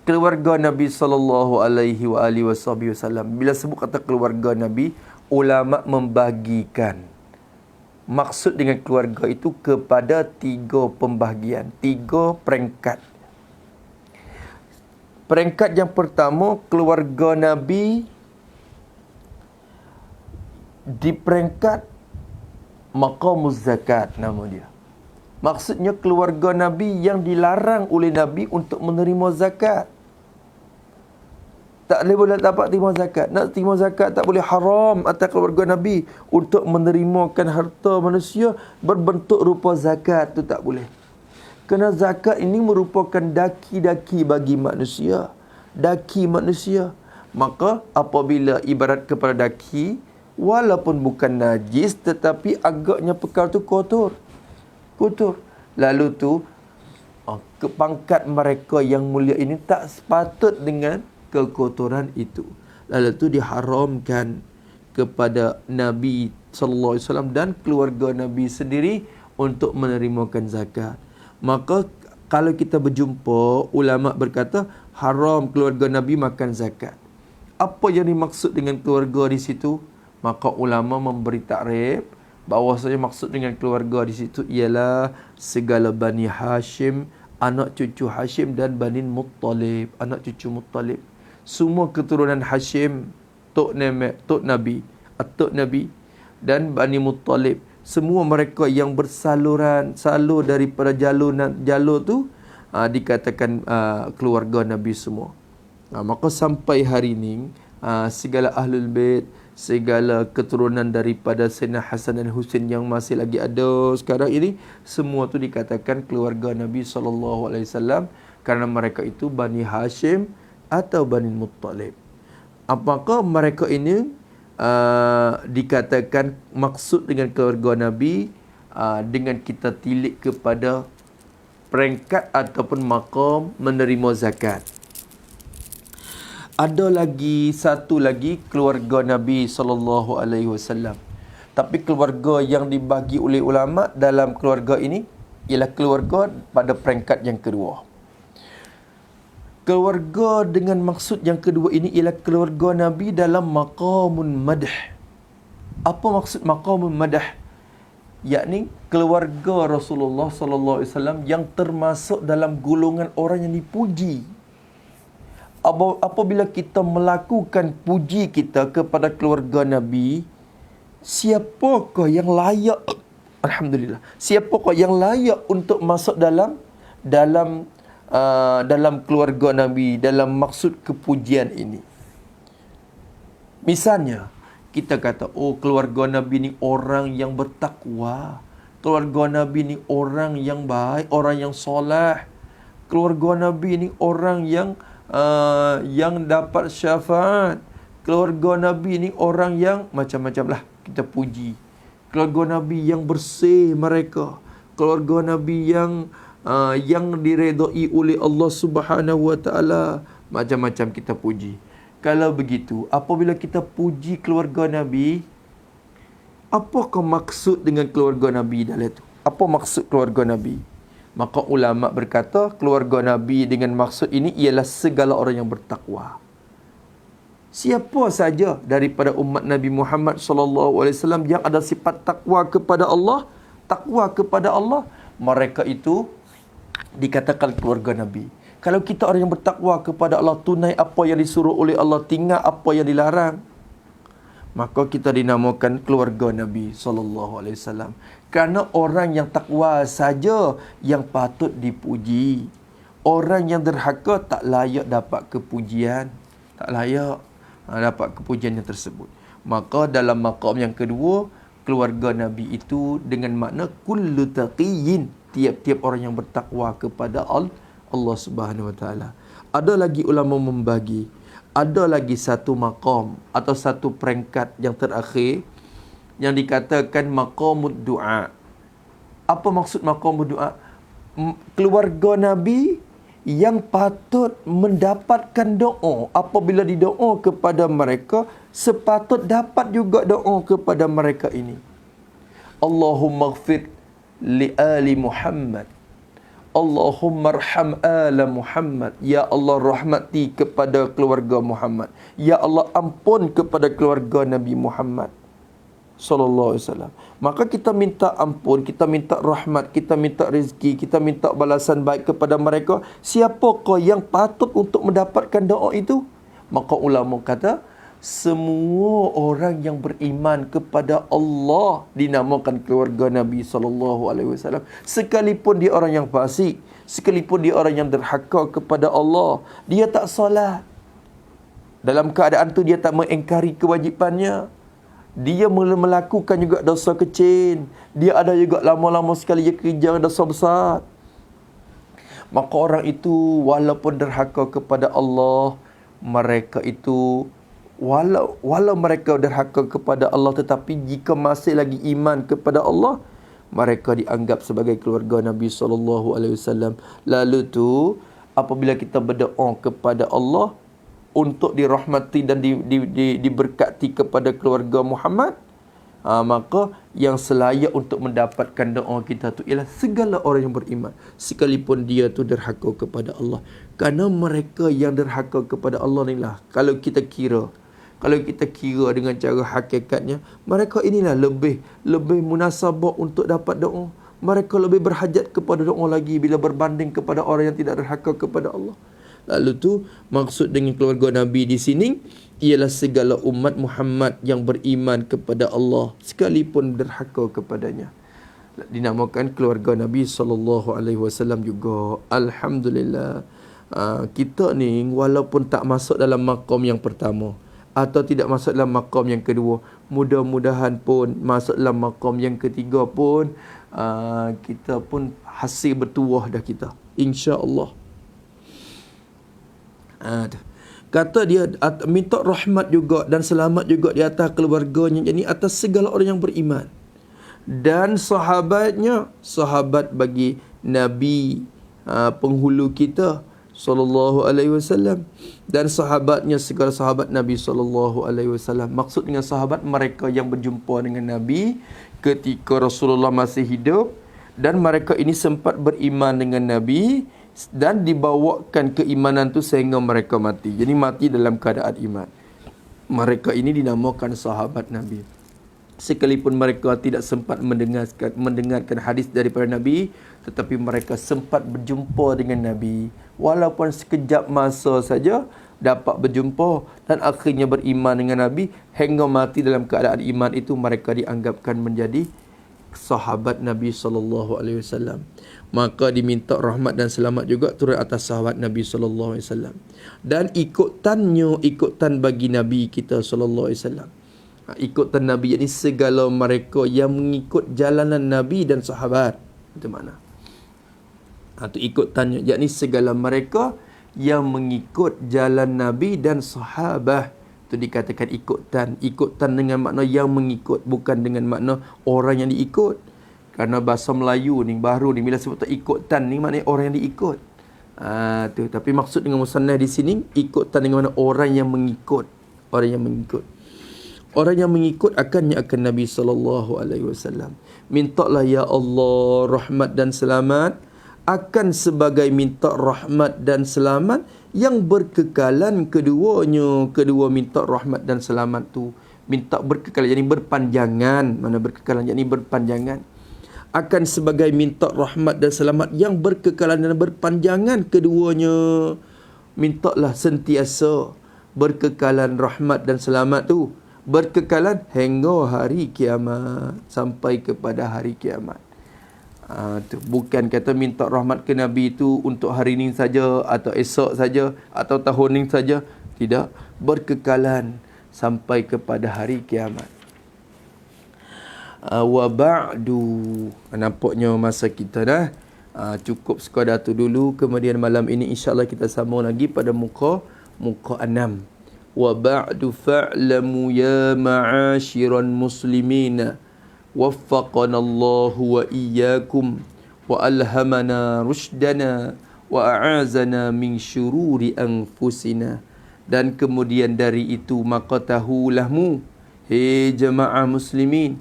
Speaker 1: Keluarga Nabi sallallahu alaihi wasallam. Bila sebut kata keluarga Nabi, ulama membagikan maksud dengan keluarga itu kepada 3 pembahagian, 3 peringkat. Peringkat yang pertama, keluarga Nabi di peringkat maqamuz zakat, nama dia. Maksudnya keluarga Nabi yang dilarang oleh Nabi untuk menerima zakat. Tak boleh dapat terima zakat. Nak terima zakat tak boleh, haram atas keluarga Nabi untuk menerimakan harta manusia berbentuk rupa zakat, tu tak boleh. Kerana zakat ini merupakan daki-daki bagi manusia. Daki manusia. Maka apabila ibarat kepada daki, walaupun bukan najis tetapi agaknya perkara tu kotor. Lalu tu pangkat mereka yang mulia ini tak sepatut dengan kekotoran itu. Lalu tu diharamkan kepada Nabi sallallahu alaihi wasallam dan keluarga Nabi sendiri untuk menerimakan zakat. Maka kalau kita berjumpa, ulama berkata haram keluarga Nabi makan zakat. Apa yang dimaksud dengan keluarga di situ? Maka ulama memberi takrif bahawasanya maksud dengan keluarga di situ ialah segala Bani Hashim, anak cucu Hashim, dan Bani Muttalib, anak cucu Muttalib. Semua keturunan Hashim, Tok Nabi, atuk Nabi, dan Bani Muttalib, semua mereka yang bersaluran, salur daripada jalur tu dikatakan keluarga Nabi semua. Maka sampai hari ini segala Ahlul Bait, segala keturunan daripada Sayyidina Hasan dan Husain yang masih lagi ada sekarang ini, semua tu dikatakan keluarga Nabi SAW kerana mereka itu Bani Hashim atau Bani Muttalib. Apakah mereka ini dikatakan maksud dengan keluarga Nabi dengan kita tilik kepada peringkat ataupun maqam menerima zakat. Ada lagi satu lagi keluarga Nabi sallallahu alaihi wasallam. Tapi keluarga yang dibagi oleh ulama dalam keluarga ini ialah keluarga pada peringkat yang kedua. Keluarga dengan maksud yang kedua ini ialah keluarga Nabi dalam maqamun madh. Apa maksud maqamun madh? Yakni keluarga Rasulullah sallallahu alaihi wasallam yang termasuk dalam golongan orang yang dipuji. Apabila kita melakukan puji kita kepada keluarga Nabi, siapakah yang layak, alhamdulillah, siapakah yang layak untuk masuk dalam keluarga Nabi dalam maksud kepujian ini? Misalnya kita kata, oh keluarga Nabi ni orang yang bertakwa, keluarga Nabi ni orang yang baik, orang yang solat, keluarga Nabi ni orang yang dapat syafaat, keluarga Nabi ni orang yang macam-macam lah kita puji. Keluarga Nabi yang bersih mereka, keluarga Nabi yang diredai oleh Allah Subhanahu wa taala, macam-macam kita puji. Kalau begitu, apabila kita puji keluarga Nabi, apakah maksud dengan keluarga Nabi dalam itu? Apa maksud keluarga Nabi? Maka ulama berkata keluarga Nabi dengan maksud ini ialah segala orang yang bertakwa. Siapa saja daripada umat Nabi Muhammad sallallahu alaihi wasallam yang ada sifat takwa kepada Allah, mereka itu dikatakan keluarga Nabi. Kalau kita orang yang bertakwa kepada Allah, tunai apa yang disuruh oleh Allah, tinggal apa yang dilarang, Maka kita dinamakan keluarga Nabi SAW. Kerana orang yang takwa saja yang patut dipuji. Orang yang derhaka tak layak dapat kepujian. Tak layak dapat kepujian yang tersebut. Maka dalam maqam yang kedua, keluarga Nabi itu dengan makna kullu taqiyyin, tiap-tiap orang yang bertakwa kepada Allah Subhanahu Wa Taala. Ada lagi ulama membagi, ada lagi satu maqam atau satu peringkat yang terakhir yang dikatakan maqamud du'a. Apa maksud maqamud du'a? Keluarga Nabi yang patut mendapatkan doa apabila didoa kepada mereka, sepatut dapat juga doa kepada mereka ini. Allahumma ighfir li ali Muhammad, Allahumma arham ala Muhammad. Ya Allah, rahmati kepada keluarga Muhammad. Ya Allah, ampun kepada keluarga Nabi Muhammad sallallahu alaihi wasallam. Maka kita minta ampun, kita minta rahmat, kita minta rezeki, kita minta balasan baik kepada mereka. Siapakah yang patut untuk mendapatkan doa itu? Maka ulama kata, semua orang yang beriman kepada Allah dinamakan keluarga Nabi sallallahu alaihi wasallam. Sekalipun dia orang yang fasik, sekalipun dia orang yang derhaka kepada Allah, dia tak solat, dalam keadaan tu dia tak mengingkari kewajipannya, dia melakukan juga dosa kecil, dia ada juga lama-lama sekali dia kerja dosa besar, maka orang itu walaupun derhaka kepada Allah, mereka itu walau mereka derhaka kepada Allah, tetapi jika masih lagi iman kepada Allah, mereka dianggap sebagai keluarga Nabi SAW. Lalu tu apabila kita berdoa kepada Allah untuk dirahmati dan diberkati kepada keluarga Muhammad, maka yang selayak untuk mendapatkan doa kita tu ialah segala orang yang beriman, sekalipun dia tu derhaka kepada Allah. Kerana mereka yang derhaka kepada Allah ni lah, kalau kita kira dengan cara hakikatnya, mereka inilah lebih munasabah untuk dapat doa. Mereka lebih berhajat kepada doa lagi bila berbanding kepada orang yang tidak derhaka kepada Allah. Lalu tu maksud dengan keluarga Nabi di sini ialah segala umat Muhammad yang beriman kepada Allah sekalipun derhaka kepadanya, dinamakan keluarga Nabi SAW juga. Alhamdulillah, kita ni walaupun tak masuk dalam maqam yang pertama atau tidak masuk dalam maqam yang kedua, mudah-mudahan pun masuk dalam maqam yang ketiga pun, kita pun hasil bertuah dah kita, insya-Allah. Kata dia minta rahmat juga dan selamat juga di atas keluarganya, yakni atas segala orang yang beriman, dan sahabatnya, sahabat bagi Nabi penghulu kita sallallahu alaihi wasallam, dan sahabatnya segala sahabat Nabi sallallahu alaihi wasallam. Maksud dengan sahabat, mereka yang berjumpa dengan Nabi ketika Rasulullah masih hidup, dan mereka ini sempat beriman dengan Nabi dan dibawakan keimanan tu sehingga mereka mati. Jadi mati dalam keadaan iman. Mereka ini dinamakan sahabat Nabi. Sekalipun mereka tidak sempat mendengarkan hadis daripada Nabi, tetapi mereka sempat berjumpa dengan Nabi. Walaupun sekejap masa saja dapat berjumpa dan akhirnya beriman dengan Nabi hingga mati dalam keadaan iman itu, mereka dianggapkan menjadi sahabat Nabi SAW. Maka diminta rahmat dan selamat juga turun atas sahabat Nabi SAW. Dan ikutan bagi Nabi kita SAW. Ikutan Nabi, yakni segala mereka yang mengikut jalanan Nabi dan sahabat. Itu makna. Itu ikutannya, yakni segala mereka yang mengikut jalan Nabi dan sahabat. Itu dikatakan ikutan. Ikutan dengan makna yang mengikut, bukan dengan makna orang yang diikut. Kerana bahasa Melayu ni baru ni, bila sebut ikutan ni maknanya orang yang diikut. Tu. Tapi maksud dengan musannaf di sini, ikutan dengan makna orang yang mengikut. Orang yang mengikut. Orang yang mengikut akan Nabi SAW. Mintalah ya Allah rahmat dan selamat, akan sebagai minta rahmat dan selamat yang berkekalan keduanya. Kedua minta rahmat dan selamat tu minta berkekalan, jadi berpanjangan. Mana berkekalan, yakni berpanjangan. Akan sebagai minta rahmat dan selamat yang berkekalan dan berpanjangan keduanya. Mintalah sentiasa berkekalan rahmat dan selamat tu berkekalan hingga hari kiamat, sampai kepada hari kiamat. Bukan kata minta rahmat ke Nabi itu untuk hari ini saja, atau esok saja, atau tahun ini saja. Tidak, berkekalan sampai kepada hari kiamat. Wa ba'du, nampaknya masa kita dah cukup sekadar tu dulu. Kemudian malam ini insya-Allah kita sambung lagi pada muka 6. Wa ba'du fa'lamu ya ma'asyiran muslimina waffaqana Allah wa iyyakum wa alhamana rushdana wa a'azana min syururi anfusina. Dan kemudian dari itu maka tahulahmu, hei jemaah muslimin,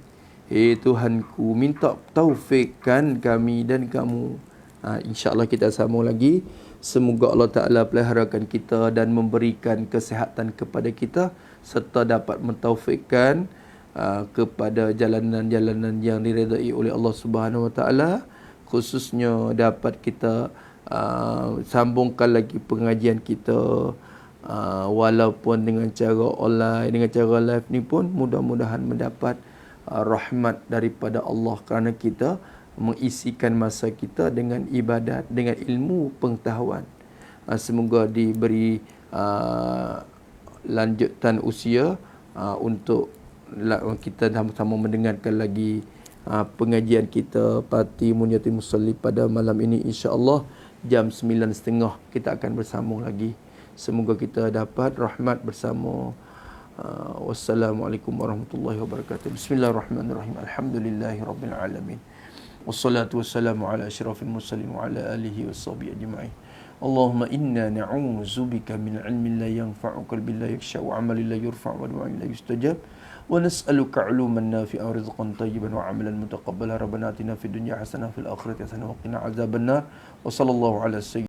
Speaker 1: hei Tuhanku, minta taufikkan kami dan kamu. InsyaAllah kita sambung lagi. Semoga Allah Ta'ala peliharakan kita dan memberikan kesihatan kepada kita, serta dapat mentaufikkan kepada jalanan-jalanan yang diredai oleh Allah Subhanahu Wa Ta'ala. Khususnya dapat kita sambungkan lagi pengajian kita, walaupun dengan cara online, dengan cara live ni pun mudah-mudahan mendapat rahmat daripada Allah, kerana kita mengisikan masa kita dengan ibadat, dengan ilmu pengetahuan. Semoga diberi lanjutan usia untuk kita sama-sama mendengarkan lagi pengajian kita Parti Munyatul Musalli pada malam ini. InsyaAllah jam 9.30 kita akan bersambung lagi. Semoga kita dapat rahmat bersama. Wassalamualaikum warahmatullahi wabarakatuh. Bismillahirrahmanirrahim. Alhamdulillahirabbil alamin. Wassalatu wassalamu ala asyrafil mursalin wa ala alihi washabihi ajma'in. Allahumma inna na'udzubika min ilmin la yanfa'u, qalbin la yakhsha, wa 'amalin la yurfa', wa du'ain la yustajab. Wa nas'aluka 'uluman nafi'a wa rizqan tayyiban wa 'amalan mutaqabbalan. Rabbana atina fid dunya hasanah wa fil akhirati hasanah wa qina 'adzabannar. Wa sallallahu ala sayyidina